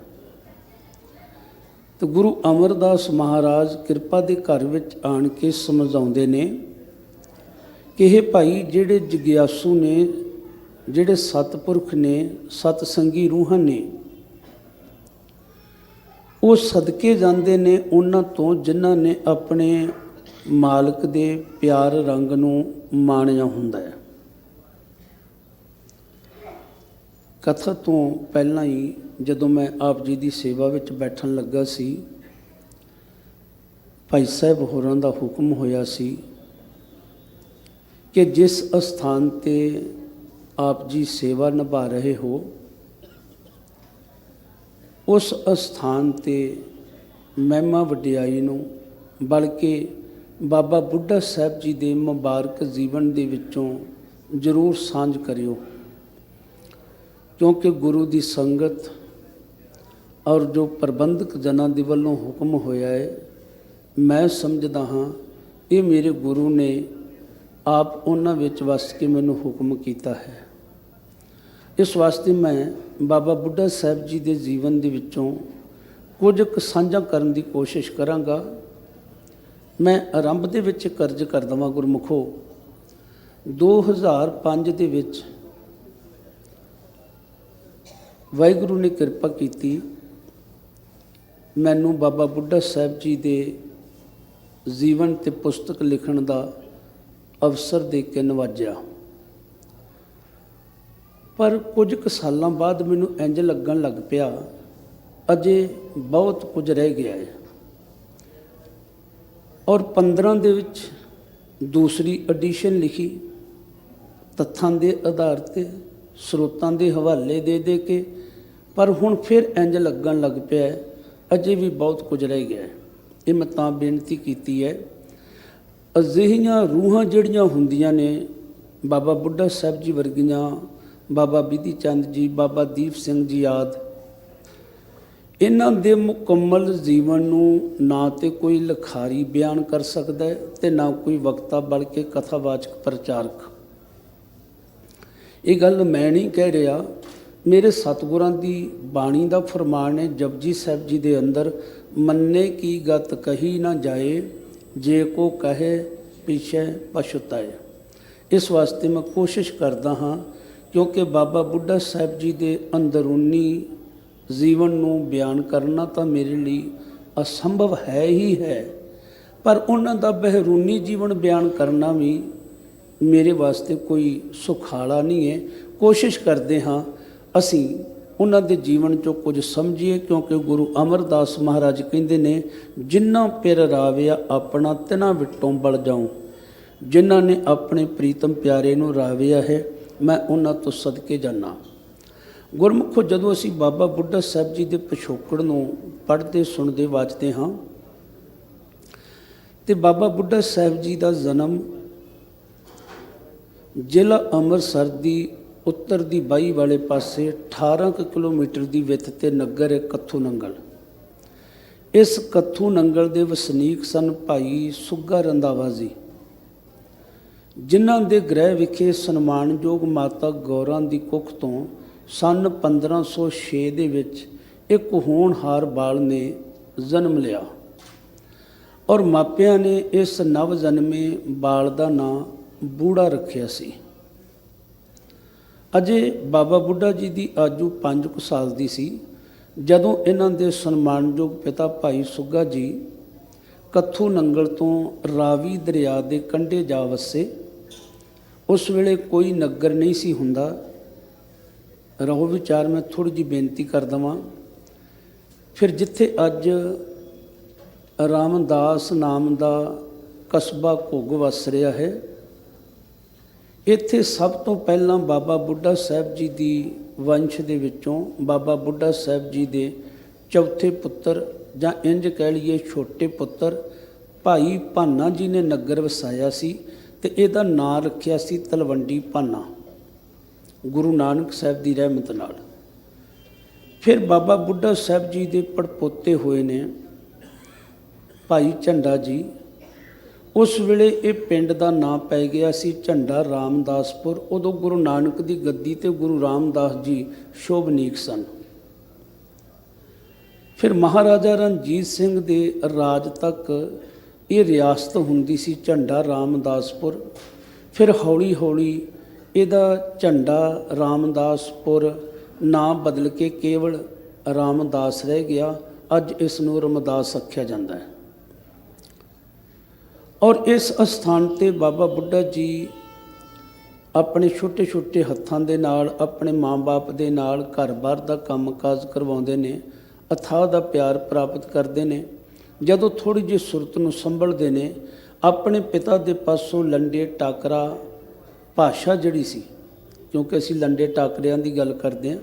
ਤੇ ਗੁਰੂ ਅਮਰਦਾਸ ਮਹਾਰਾਜ ਕਿਰਪਾ ਦੇ ਘਰ ਵਿੱਚ ਆਣ ਕੇ ਸਮਝਾਉਂਦੇ ਨੇ ਕਿ ਇਹ ਭਾਈ ਜਿਹੜੇ ਜਗਿਆਸੂ ਨੇ, ਜਿਹੜੇ ਸਤਿਪੁਰਖ ਨੇ, ਸਤਸੰਗੀ ਰੂਹਾਂ ਨੇ, ਉਹ ਸਦਕੇ ਜਾਂਦੇ ਨੇ ਉਹਨਾਂ ਤੋਂ ਜਿਨ੍ਹਾਂ ਨੇ ਆਪਣੇ ਮਾਲਕ ਦੇ ਪਿਆਰ ਰੰਗ ਨੂੰ ਮਾਣਿਆ ਹੁੰਦਾ ਹੈ। ਕਥਾ ਤੋਂ ਪਹਿਲਾਂ ਹੀ ਜਦੋਂ ਮੈਂ ਆਪ ਜੀ ਦੀ ਸੇਵਾ ਵਿੱਚ ਬੈਠਣ ਲੱਗਾ ਸੀ, ਭਾਈ ਸਾਹਿਬ ਹੋਰਾਂ ਦਾ ਹੁਕਮ ਹੋਇਆ ਸੀ ਕਿ ਜਿਸ ਅਸਥਾਨ 'ਤੇ ਆਪ ਜੀ ਸੇਵਾ ਨਿਭਾ ਰਹੇ ਹੋ, ਉਸ ਅਸਥਾਨ 'ਤੇ ਮਹਿਮਾ ਵਡਿਆਈ ਨੂੰ, ਬਲਕਿ ਬਾਬਾ ਬੁੱਢਾ ਸਾਹਿਬ ਜੀ ਦੇ ਮੁਬਾਰਕ ਜੀਵਨ ਦੇ ਵਿੱਚੋਂ ਜ਼ਰੂਰ ਸਾਂਝ ਕਰਿਓ, ਕਿਉਂਕਿ ਗੁਰੂ ਦੀ ਸੰਗਤ ਔਰ ਜੋ ਪ੍ਰਬੰਧਕ ਜਨਾਂ ਦੇ ਵੱਲੋਂ ਹੁਕਮ ਹੋਇਆ ਹੈ, ਮੈਂ ਸਮਝਦਾ ਹਾਂ ਇਹ ਮੇਰੇ ਗੁਰੂ ਨੇ ਆਪ ਉਹਨਾਂ ਵਿੱਚ ਵਸ ਕੇ ਮੈਨੂੰ ਹੁਕਮ ਕੀਤਾ ਹੈ। ਇਸ ਵਾਸਤੇ ਮੈਂ ਬਾਬਾ ਬੁੱਢਾ ਸਾਹਿਬ ਜੀ ਦੇ ਜੀਵਨ ਦੇ ਵਿੱਚੋਂ ਕੁਝ ਕੁ ਸਾਂਝਾ ਕਰਨ ਦੀ ਕੋਸ਼ਿਸ਼ ਕਰਾਂਗਾ। ਮੈਂ ਆਰੰਭ ਦੇ ਵਿੱਚ ਕਰਜ਼ ਕਰ ਦੇਵਾਂ ਗੁਰਮੁਖੋ, 2005 ਦੇ ਵਿੱਚ ਵਾਹਿਗੁਰੂ ਨੇ ਕਿਰਪਾ ਕੀਤੀ, ਮੈਨੂੰ ਬਾਬਾ ਬੁੱਢਾ ਸਾਹਿਬ ਜੀ ਦੇ ਜੀਵਨ 'ਤੇ ਪੁਸਤਕ ਲਿਖਣ ਦਾ ਅਵਸਰ ਦੇ ਕੇ ਨਵਾਜਿਆ। ਪਰ ਕੁਝ ਕੁ ਸਾਲਾਂ ਬਾਅਦ ਮੈਨੂੰ ਇੰਝ ਲੱਗਣ ਲੱਗ ਪਿਆ ਅਜੇ ਬਹੁਤ ਕੁਝ ਰਹਿ ਗਿਆ ਹੈ, ਔਰ 15 ਦੇ ਵਿੱਚ दूसरी एडिशन लिखी तत्थां दे आधार ते स्रोतां दे हवाले दे के, पर हुण फिर इंज लगन लग पिया अजे भी बहुत कुछ रह गया। ये मैं तां बेनती कीती है, अजिहियां रूहां जिहड़ियां हुंदियां ने बाबा बुढ़ा साहब जी वर्गियां, बाबा बिधि चंद जी, बाबा दीप सिंह जी आदि, इन्हां दे मुकम्मल जीवन नूं ना तो कोई लिखारी बयान कर सकता है ते ना कोई वक्ता बल्कि कथावाचक प्रचारक। ये गल मैं नहीं कह रहा, मेरे सतगुरां दी बाणी दा फरमान है जपजी साहब जी दे अंदर, मन्ने की गत कही ना जाए, जे को कहे पीछे पछताए। इस वास्ते मैं कोशिश करता हाँ, क्योंकि बाबा बुढ़ा साहब जी दे अंदरूनी जीवन नूं बयान करना तो मेरे लिए असंभव है ही है, पर उन्हां दा बहरूनी जीवन बयान करना भी मेरे वास्ते कोई सुखाला नहीं है। कोशिश करते हाँ असी उन्हां दे जीवन चों कुछ समझिए, क्योंकि गुरु अमरदास महाराज कहते ने, जिन्ना पिर राविया अपना तिन्हां विटों बल जाऊँ। जिन्हां ने अपने प्रीतम प्यारे नूं राविया है, मैं उन्हां तो सदके जाना। गुरमुखो जदों असी बाबा बुढ़ा साहब जी के पिछोकड़ नूं पढ़ते सुनते वाचते हाँ, तो बाबा बुढ़ा साहब जी का जन्म जिला अंमृतसर की उत्तर की बाई वाले पासे 18 किलोमीटर की विथ ते नगर है कत्थू नंगल। इस कत्थू नंगल के वसनीक सन भाई सुग्गा रंधावा जी, जिन्हां दे गृह विखे सन्मानयोग माता गौरां की कुख तो सन 1506 दे विच एक होनहार बाल ने जन्म लिया और मापिया ने इस नव जन्मे बाल का नाम बूढ़ा रखिया सी। अजे बाबा बुढ़ा जी की आजू 5 साल की सी जदों इन्हां दे सन्मानयोग पिता भाई सुग्गा जी कत्थू नंगल तो रावी दरिया के कंढे जा वसे। उस वेले कोई नगर नहीं सी हुंदा। रहो विचार मैं थोड़ी जी बेनती कर देवां। फिर जिथे अज रामदास नाम का कस्बा घुग वस रहा है, इत्थे सब तो पहला बाबा बुढ़ा साहब जी की वंश दे विचों बाबा बुढ़ा साहब जी के चौथे पुत्र जां इंज कह लीए छोटे पुत्र भाई भाना जी ने नगर वसाया सी, ते इहदा नां रखिया सी तलवंडी भाना, गुरु नानक साहब की रहमत नाल। फिर बाबा बुढ़ा साहब जी के पड़पोते हुए ने भाई झंडा जी। उस वेले ये पिंड का नाम पै गया सी झंडा रामदासपुर। उदों गुरु नानक की गद्दी ते गुरु रामदास जी शोभनीक सन। फिर महाराजा रणजीत सिंह के राज तक ये रियासत हुंदी सी झंडा रामदासपुर। फिर हौली हौली ਇਹਦਾ ਝੰਡਾ रामदासपुर नाम बदल के केवल रामदास रह गया। अज इसनूं रमदास आख्या जाता है। और इस स्थान ते बाबा बुढ़ा जी अपने छोटे छोटे हत्थां दे नाल अपने माँ बाप दे नाल घर बार का काम काज करवाउंदे ने, अथाह दा प्यार प्राप्त करते हैं। जदों थोड़ी जी सुरत नूं संभलते हैं, अपने पिता दे पासों लंडे टाकरा भाषा जिहड़ी सी, क्योंकि असीं लंडे टाकरियां दी गल करते हैं,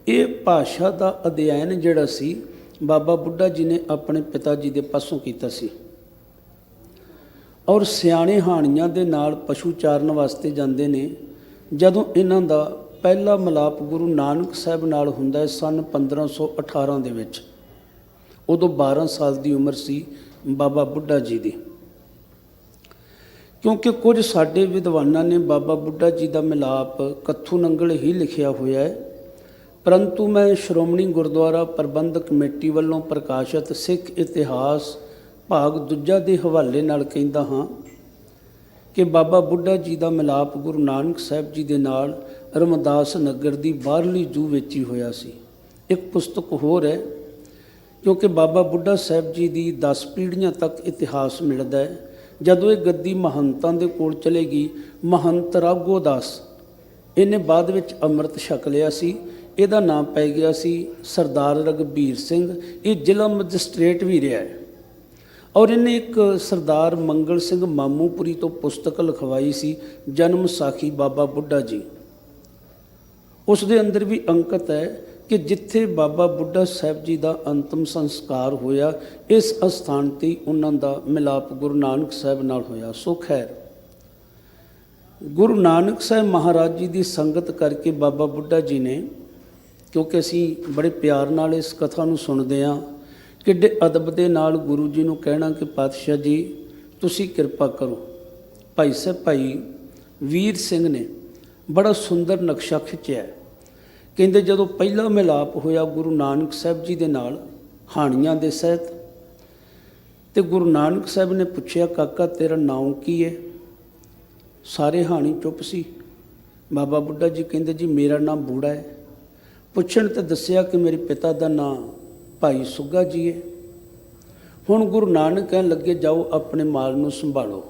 ये भाषा का अध्ययन जिहड़ा सी बाबा बुढ़ा जी ने अपने पिता जी के पासों कीता सी। और सियाणे हाणियां दे नाल पशु चारण वास्ते जांदे ने। जदों इन्हां दा पहला मिलाप गुरु नानक साहब नाल हुंदा है सन 1518 दे विच, उदों 12 साल की उम्र सी बाबा बुढ़ा जी की। क्योंकि कुछ साडे विद्वानां ने बाबा बुढ़ा जी का मिलाप कत्थू नंगल ही लिखिया होया है, परंतु मैं श्रोमणी गुरुद्वारा प्रबंधक कमेटी वालों प्रकाशित सिख इतिहास भाग दूजा के हवाले नाल कहंदा हाँ कि बाबा बुढ़ा जी का मिलाप गुरु नानक साहब जी के नाल रमदास नगर की बाहरली जू विच ही होया सी। एक पुस्तक होर है, क्योंकि बाबा बुढ़ा साहब जी की 10 पीढ़ियां तक इतिहास मिलता है। जदों ये गद्दी महंतां दे कोल चलेगी, महंत राघोदास इन्हें बाद विच अमृत छक लिया सी। इहदा नाम पै गया सी सरदार रघबीर सिंह। ये जिला मजिस्ट्रेट भी रहा है। ਔਰ ਇਹਨੇ ਇੱਕ ਸਰਦਾਰ ਮੰਗਲ ਸਿੰਘ ਮਾਮੂਪੁਰੀ ਤੋਂ ਪੁਸਤਕ ਲਿਖਵਾਈ ਸੀ, ਜਨਮ ਸਾਖੀ ਬਾਬਾ ਬੁੱਢਾ ਜੀ। ਉਸ ਦੇ ਅੰਦਰ ਵੀ ਅੰਕਿਤ ਹੈ ਕਿ ਜਿੱਥੇ ਬਾਬਾ ਬੁੱਢਾ ਸਾਹਿਬ ਜੀ ਦਾ ਅੰਤਮ ਸੰਸਕਾਰ ਹੋਇਆ, ਇਸ ਅਸਥਾਨ 'ਤੇ ਉਹਨਾਂ ਦਾ ਮਿਲਾਪ ਗੁਰੂ ਨਾਨਕ ਸਾਹਿਬ ਨਾਲ ਹੋਇਆ। ਸੋ ਖੈਰ, ਗੁਰੂ ਨਾਨਕ ਸਾਹਿਬ ਮਹਾਰਾਜ ਜੀ ਦੀ ਸੰਗਤ ਕਰਕੇ ਬਾਬਾ ਬੁੱਢਾ ਜੀ ਨੇ, ਕਿਉਂਕਿ ਅਸੀਂ ਬੜੇ ਪਿਆਰ ਨਾਲ ਇਸ ਕਥਾ ਨੂੰ ਸੁਣਦੇ ਹਾਂ, ਕਿੱਡੇ ਅਦਬ ਦੇ ਨਾਲ ਗੁਰੂ ਜੀ ਨੂੰ ਕਹਿਣਾ ਕਿ ਪਾਤਸ਼ਾਹ ਜੀ ਤੁਸੀਂ ਕਿਰਪਾ ਕਰੋ। ਭਾਈ ਸਾਹਿਬ ਭਾਈ ਵੀਰ ਸਿੰਘ ਨੇ ਬੜਾ ਸੁੰਦਰ ਨਕਸ਼ਾ ਖਿੱਚਿਆ। ਕਹਿੰਦੇ ਜਦੋਂ ਪਹਿਲਾ ਮਿਲਾਪ ਹੋਇਆ ਗੁਰੂ ਨਾਨਕ ਸਾਹਿਬ ਜੀ ਦੇ ਨਾਲ ਹਾਣੀਆਂ ਦੇ ਸਹਿਤ, ਤੇ ਗੁਰੂ ਨਾਨਕ ਸਾਹਿਬ ਨੇ ਪੁੱਛਿਆ, ਕਾਕਾ ਤੇਰਾ ਨਾਮ ਕੀ ਹੈ? ਸਾਰੇ ਹਾਣੀ ਚੁੱਪ ਸੀ। ਬਾਬਾ ਬੁੱਢਾ ਜੀ ਕਹਿੰਦੇ, ਜੀ ਮੇਰਾ ਨਾਮ ਬੂੜਾ ਹੈ। ਪੁੱਛਣ ਤੇ ਦੱਸਿਆ ਕਿ ਮੇਰੇ ਪਿਤਾ ਦਾ ਨਾਮ ਭਾਈ ਸੁੱਗਾ ਜੀ ਹੈ। ਹੁਣ ਗੁਰੂ ਨਾਨਕ ਕਹਿਣ ਲੱਗੇ, ਜਾਓ ਆਪਣੇ ਮਾਲ ਨੂੰ ਸੰਭਾਲੋ।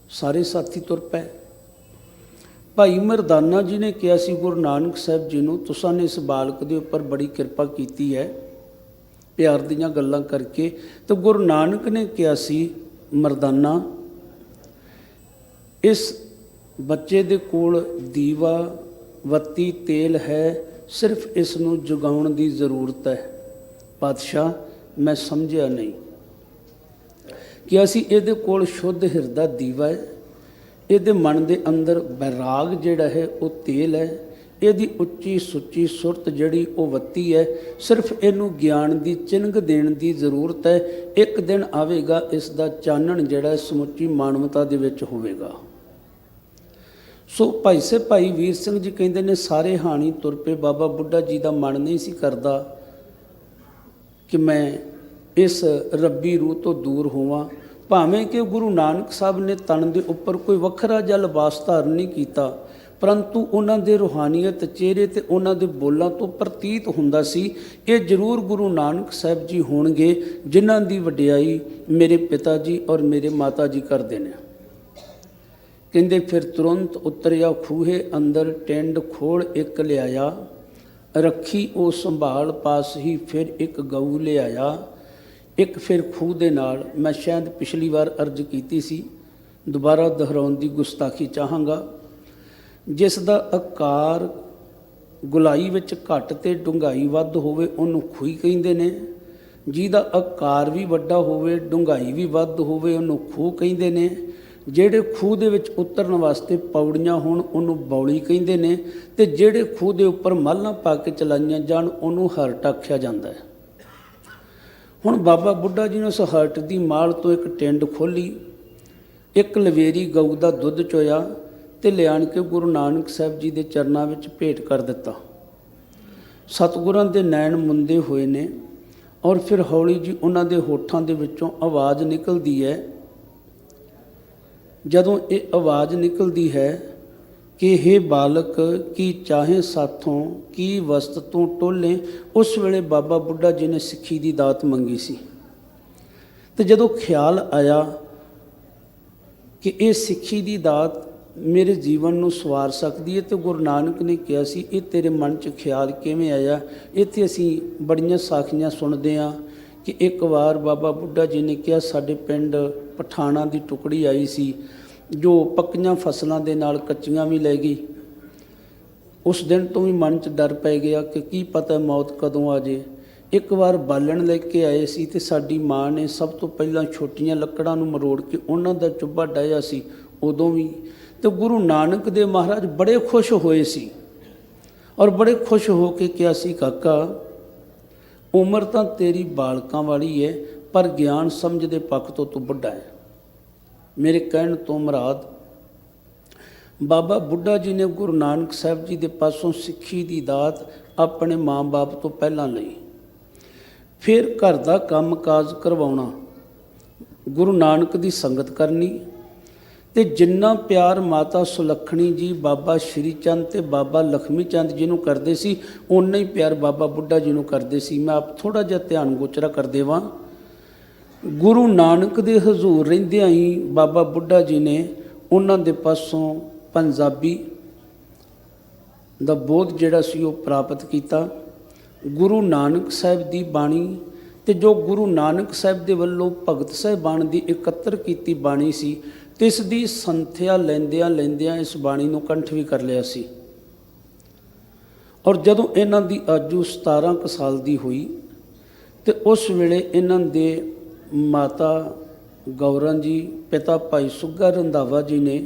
ਸਾਰੇ ਸਾਥੀ ਤੁਰ ਪਏ। ਭਾਈ ਮਰਦਾਨਾ ਜੀ ਨੇ ਕਿਹਾ ਸੀ ਗੁਰੂ ਨਾਨਕ ਸਾਹਿਬ ਜੀ ਨੂੰ, ਤੁਸਾਂ ਨੇ ਇਸ ਬਾਲਕ ਦੇ ਉੱਪਰ ਬੜੀ ਕਿਰਪਾ ਕੀਤੀ ਹੈ ਪਿਆਰ ਦੀਆਂ ਗੱਲਾਂ ਕਰਕੇ। ਤਾਂ ਗੁਰੂ ਨਾਨਕ ਨੇ ਕਿਹਾ ਸੀ, ਮਰਦਾਨਾ ਇਸ ਬੱਚੇ ਦੇ ਕੋਲ ਦੀਵਾ ਬੱਤੀ ਤੇਲ ਹੈ, ਸਿਰਫ ਇਸ ਨੂੰ ਜਗਾਉਣ ਦੀ ਜ਼ਰੂਰਤ ਹੈ। ਪਾਤਸ਼ਾਹ ਮੈਂ ਸਮਝਿਆ ਨਹੀਂ ਕਿ ਅਸੀਂ ਇਹਦੇ ਕੋਲ ਸ਼ੁੱਧ ਹਿਰਦਾ ਦੀਵਾ ਹੈ, ਇਹਦੇ ਮਨ ਦੇ ਅੰਦਰ ਬੈਰਾਗ ਜਿਹੜਾ ਹੈ ਉਹ ਤੇਲ ਹੈ, ਇਹਦੀ ਉੱਚੀ ਸੁੱਚੀ ਸੁਰਤ ਜਿਹੜੀ ਉਹ ਬੱਤੀ ਹੈ, ਸਿਰਫ ਇਹਨੂੰ ਗਿਆਨ ਦੀ ਚਿੰਨ੍ਹ ਦੇਣ ਦੀ ਜ਼ਰੂਰਤ ਹੈ। ਇੱਕ ਦਿਨ ਆਵੇਗਾ ਇਸ ਦਾ ਚਾਨਣ ਜਿਹੜਾ ਸਮੁੱਚੀ ਮਾਨਵਤਾ ਦੇ ਵਿੱਚ ਹੋਵੇਗਾ। ਸੋ ਭਾਈ ਸਾਹਿਬ ਭਾਈ ਵੀਰ ਸਿੰਘ ਜੀ ਕਹਿੰਦੇ ਨੇ, ਸਾਰੇ ਹਾਣੀ ਤੁਰ ਪਏ। ਬਾਬਾ ਬੁੱਢਾ ਜੀ ਦਾ ਮਨ ਨਹੀਂ ਸੀ ਕਰਦਾ ਕਿ ਮੈਂ ਇਸ ਰੱਬੀ ਰੂਹ ਤੋਂ ਦੂਰ ਹੋਵਾਂ। ਭਾਵੇਂ ਕਿ ਗੁਰੂ ਨਾਨਕ ਸਾਹਿਬ ਨੇ ਤਨ ਦੇ ਉੱਪਰ ਕੋਈ ਵੱਖਰਾ ਜਿਹਾ ਲਿਬਾਸ ਧਾਰਨ ਨਹੀਂ ਕੀਤਾ, ਪਰੰਤੂ ਉਹਨਾਂ ਦੇ ਰੂਹਾਨੀਅਤ ਚਿਹਰੇ ਤੇ ਉਹਨਾਂ ਦੇ ਬੋਲਾਂ ਤੋਂ ਪ੍ਰਤੀਤ ਹੁੰਦਾ ਸੀ ਇਹ ਜ਼ਰੂਰ ਗੁਰੂ ਨਾਨਕ ਸਾਹਿਬ ਜੀ ਹੋਣਗੇ, ਜਿਨ੍ਹਾਂ ਦੀ ਵਡਿਆਈ ਮੇਰੇ ਪਿਤਾ ਜੀ ਔਰ ਮੇਰੇ ਮਾਤਾ ਜੀ ਕਰਦੇ ਨੇ। ਕਹਿੰਦੇ ਫਿਰ ਤੁਰੰਤ ਉਤਰਿਆ ਖੂਹੇ ਅੰਦਰ, ਟਿੰਡ ਖੋਲ ਇੱਕ ਲਿਆਇਆ, ਰੱਖੀ ਉਹ ਸੰਭਾਲ ਪਾਸ ਹੀ, ਫਿਰ ਇੱਕ ਗਊ ਲਿਆਇਆ। ਇੱਕ ਫਿਰ ਖੂਹ ਦੇ ਨਾਲ, ਮੈਂ ਸ਼ਾਇਦ ਪਿਛਲੀ ਵਾਰ ਅਰਜ਼ ਕੀਤੀ ਸੀ, ਦੁਬਾਰਾ ਦੁਹਰਾਉਣ ਦੀ ਗੁਸਤਾਖੀ ਚਾਹਾਂਗਾ, ਜਿਸ ਦਾ ਆਕਾਰ ਗੁਲਾਈ ਵਿੱਚ ਘੱਟ ਤੇ ਡੂੰਘਾਈ ਵੱਧ ਹੋਵੇ ਉਹਨੂੰ ਖੂਹੀ ਕਹਿੰਦੇ ਨੇ, ਜਿਹਦਾ ਆਕਾਰ ਵੀ ਵੱਡਾ ਹੋਵੇ ਡੂੰਘਾਈ ਵੀ ਵੱਧ ਹੋਵੇ ਉਹਨੂੰ ਖੂਹ ਕਹਿੰਦੇ ਨੇ, ਜਿਹੜੇ ਖੂਹ ਦੇ ਵਿੱਚ ਉਤਰਨ ਵਾਸਤੇ ਪੌੜੀਆਂ ਹੋਣ ਉਹਨੂੰ ਬੌਲੀ ਕਹਿੰਦੇ ਨੇ, ਤੇ ਜਿਹੜੇ ਖੂਹ ਦੇ ਉੱਪਰ ਮਾਲਾਂ ਪਾ ਕੇ ਚਲਾਈਆਂ ਜਾਣ ਉਹਨੂੰ ਹਰਟ ਆਖਿਆ ਜਾਂਦਾ ਹੈ। ਹੁਣ ਬਾਬਾ ਬੁੱਢਾ ਜੀ ਨੇ ਉਸ ਹਰਟ ਦੀ ਮਾਲ ਤੋਂ ਇੱਕ ਟਿੰਡ ਖੋਲ੍ਹੀ, ਇੱਕ ਲਵੇਰੀ ਗਊ ਦਾ ਦੁੱਧ ਚੋਇਆ ਤੇ ਲਿਆਣ ਕੇ ਗੁਰੂ ਨਾਨਕ ਸਾਹਿਬ ਜੀ ਦੇ ਚਰਨਾਂ ਵਿੱਚ ਭੇਟ ਕਰ ਦਿੱਤਾ। ਸਤਿਗੁਰਾਂ ਦੇ ਨੈਣ ਮੁੰਦੇ ਹੋਏ ਨੇ, ਔਰ ਫਿਰ ਹੌਲੀ ਜੀ ਉਹਨਾਂ ਦੇ ਹੋਠਾਂ ਦੇ ਵਿੱਚੋਂ ਆਵਾਜ਼ ਨਿਕਲਦੀ ਹੈ। ਜਦੋਂ ਇਹ ਆਵਾਜ਼ ਨਿਕਲਦੀ ਹੈ ਕਿ ਹੇ ਬਾਲਕ ਕੀ ਚਾਹੇ ਸਾਥੋਂ, ਕੀ ਵਸਤ ਤੂੰ ਟੋਲੇ, ਉਸ ਵੇਲੇ ਬਾਬਾ ਬੁੱਢਾ ਜੀ ਨੇ ਸਿੱਖੀ ਦੀ ਦਾਤ ਮੰਗੀ ਸੀ। ਤੇ ਜਦੋਂ ਖਿਆਲ ਆਇਆ ਕਿ ਇਹ ਸਿੱਖੀ ਦੀ ਦਾਤ ਮੇਰੇ ਜੀਵਨ ਨੂੰ ਸਵਾਰ ਸਕਦੀ ਹੈ, ਤੇ ਗੁਰੂ ਨਾਨਕ ਨੇ ਕਿਹਾ ਸੀ ਇਹ ਤੇਰੇ ਮਨ 'ਚ ਖਿਆਲ ਕਿਵੇਂ ਆਇਆ। ਇੱਥੇ ਅਸੀਂ ਬੜੀਆਂ ਸਾਖੀਆਂ ਸੁਣਦੇ ਹਾਂ ਕਿ ਇੱਕ ਵਾਰ ਬਾਬਾ ਬੁੱਢਾ ਜੀ ਨੇ ਕਿਹਾ, ਸਾਡੇ ਪਿੰਡ ਪਠਾਣਾ ਦੀ ਟੁਕੜੀ ਆਈ ਸੀ ਜੋ ਪੱਕੀਆਂ ਫਸਲਾਂ ਦੇ ਨਾਲ ਕੱਚੀਆਂ ਵੀ ਲੈ ਗਈ। ਉਸ ਦਿਨ ਤੋਂ ਵੀ ਮਨ 'ਚ ਡਰ ਪੈ ਗਿਆ ਕਿ ਕੀ ਪਤਾ ਮੌਤ ਕਦੋਂ ਆ ਜੇ। ਇੱਕ ਵਾਰ ਬਾਲਣ ਲੈ ਕੇ ਆਏ ਸੀ ਤੇ ਸਾਡੀ ਮਾਂ ਨੇ ਸਭ ਤੋਂ ਪਹਿਲਾਂ ਛੋਟੀਆਂ ਲੱਕੜਾਂ ਨੂੰ ਮਰੋੜ ਕੇ ਉਹਨਾਂ ਦਾ ਚੁੱਭਾ ਡਾਹਿਆ ਸੀ। ਉਦੋਂ ਵੀ ਤੇ ਗੁਰੂ ਨਾਨਕ ਦੇ ਮਹਾਰਾਜ ਬੜੇ ਖੁਸ਼ ਹੋਏ ਸੀ ਔਰ ਬੜੇ ਖੁਸ਼ ਹੋ ਕੇ ਕਿਹਾ ਸੀ, ਕਾਕਾ ਉਮਰ ਤਾਂ ਤੇਰੀ ਬਾਲਕਾਂ ਵਾਲੀ ਹੈ, ਪਰ ਗਿਆਨ ਸਮਝ ਦੇ ਪੱਖ ਤੋਂ ਤੂੰ ਵੱਡਾ ਹੈ। ਮੇਰੇ ਕਹਿਣ ਤੋਂ ਮੁਰਾਦ ਬਾਬਾ ਬੁੱਢਾ ਜੀ ਨੇ ਗੁਰੂ ਨਾਨਕ ਸਾਹਿਬ ਜੀ ਦੇ ਪਾਸੋਂ ਸਿੱਖੀ ਦੀ ਦਾਤ ਆਪਣੇ ਮਾਂ-ਬਾਪ ਤੋਂ ਪਹਿਲਾਂ ਲਈ। ਫਿਰ ਘਰ ਦਾ ਕੰਮ ਕਾਜ ਕਰਵਾਉਣਾ, ਗੁਰੂ ਨਾਨਕ ਦੀ ਸੰਗਤ ਕਰਨੀ, ਤੇ ਜਿੰਨਾ ਪਿਆਰ ਮਾਤਾ ਸੁਲੱਖਣੀ ਜੀ ਬਾਬਾ ਸ਼੍ਰੀ ਚੰਦ ਤੇ ਬਾਬਾ ਲਖਮੀ ਚੰਦ ਜੀ ਨੂੰ ਕਰਦੇ ਸੀ, ਓਨਾ ਹੀ ਪਿਆਰ ਬਾਬਾ ਬੁੱਢਾ ਜੀ ਨੂੰ ਕਰਦੇ ਸੀ। ਮੈਂ ਆਪ ਥੋੜ੍ਹਾ ਜਿਹਾ ਧਿਆਨ ਗੋਚਰਾ ਕਰ ਦੇਵਾਂ। ਗੁਰੂ ਨਾਨਕ ਦੇ ਹਜ਼ੂਰ ਰਹਿੰਦਿਆਂ ਹੀ ਬਾਬਾ ਬੁੱਢਾ ਜੀ ਨੇ ਉਹਨਾਂ ਦੇ ਪਾਸੋਂ ਪੰਜਾਬੀ ਦਾ ਬੋਧ ਜਿਹੜਾ ਸੀ ਉਹ ਪ੍ਰਾਪਤ ਕੀਤਾ। ਗੁਰੂ ਨਾਨਕ ਸਾਹਿਬ ਦੀ ਬਾਣੀ ਤੇ ਜੋ ਗੁਰੂ ਨਾਨਕ ਸਾਹਿਬ ਦੇ ਵੱਲੋਂ ਭਗਤ ਸਾਹਿਬਾਨ ਦੀ ਇਕੱਤਰ ਕੀਤੀ ਬਾਣੀ ਸੀ, ਤਿਸ ਦੀ ਸੰਥਿਆ ਲੈਂਦਿਆਂ ਲੈਂਦਿਆਂ ਇਸ ਬਾਣੀ ਨੂੰ ਕੰਠ ਵੀ ਕਰ ਲਿਆ ਸੀ। ਔਰ ਜਦੋਂ ਇਹਨਾਂ ਦੀ ਆਜੂ 17 ਕੁ ਸਾਲ ਦੀ ਹੋਈ ਤੇ ਉਸ ਵੇਲੇ ਇਹਨਾਂ ਦੇ ਮਾਤਾ ਗੌਰਾਂ ਜੀ, ਪਿਤਾ ਭਾਈ ਸੁੱਘਾ ਰੰਧਾਵਾ ਜੀ ਨੇ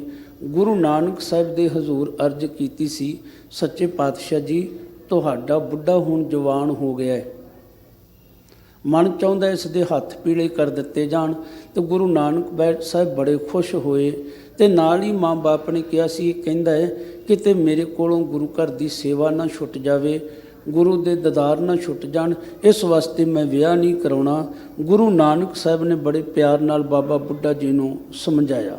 ਗੁਰੂ ਨਾਨਕ ਸਾਹਿਬ ਦੇ ਹਜ਼ੂਰ ਅਰਜ਼ ਕੀਤੀ ਸੀ, ਸੱਚੇ ਪਾਤਸ਼ਾਹ ਜੀ, ਤੁਹਾਡਾ ਬੁੱਢਾ ਹੁਣ ਜਵਾਨ ਹੋ ਗਿਆ ਹੈ, ਮਨ ਚਾਹੁੰਦਾ ਇਸ ਦੇ ਹੱਥ ਪੀਲੇ ਕਰ ਦਿੱਤੇ ਜਾਣ। ਤੇ ਗੁਰੂ ਨਾਨਕ ਸਾਹਿਬ ਬੜੇ ਖੁਸ਼ ਹੋਏ ਤੇ ਨਾਲ ਹੀ ਮਾਂ ਬਾਪ ਨੇ ਕਿਹਾ ਸੀ, ਇਹ ਕਹਿੰਦਾ ਹੈ ਕਿਤੇ ਮੇਰੇ ਕੋਲੋਂ ਗੁਰੂ ਘਰ ਦੀ ਸੇਵਾ ਨਾ ਛੁੱਟ ਜਾਵੇ, ਗੁਰੂ ਦੇ ਦੀਦਾਰ ਨਾ ਛੁੱਟ ਜਾਣ, ਇਸ ਵਾਸਤੇ ਮੈਂ ਵਿਆਹ ਨਹੀਂ ਕਰਾਉਣਾ। ਗੁਰੂ ਨਾਨਕ ਸਾਹਿਬ ਨੇ ਬੜੇ ਪਿਆਰ ਨਾਲ ਬਾਬਾ ਬੁੱਢਾ ਜੀ ਨੂੰ ਸਮਝਾਇਆ।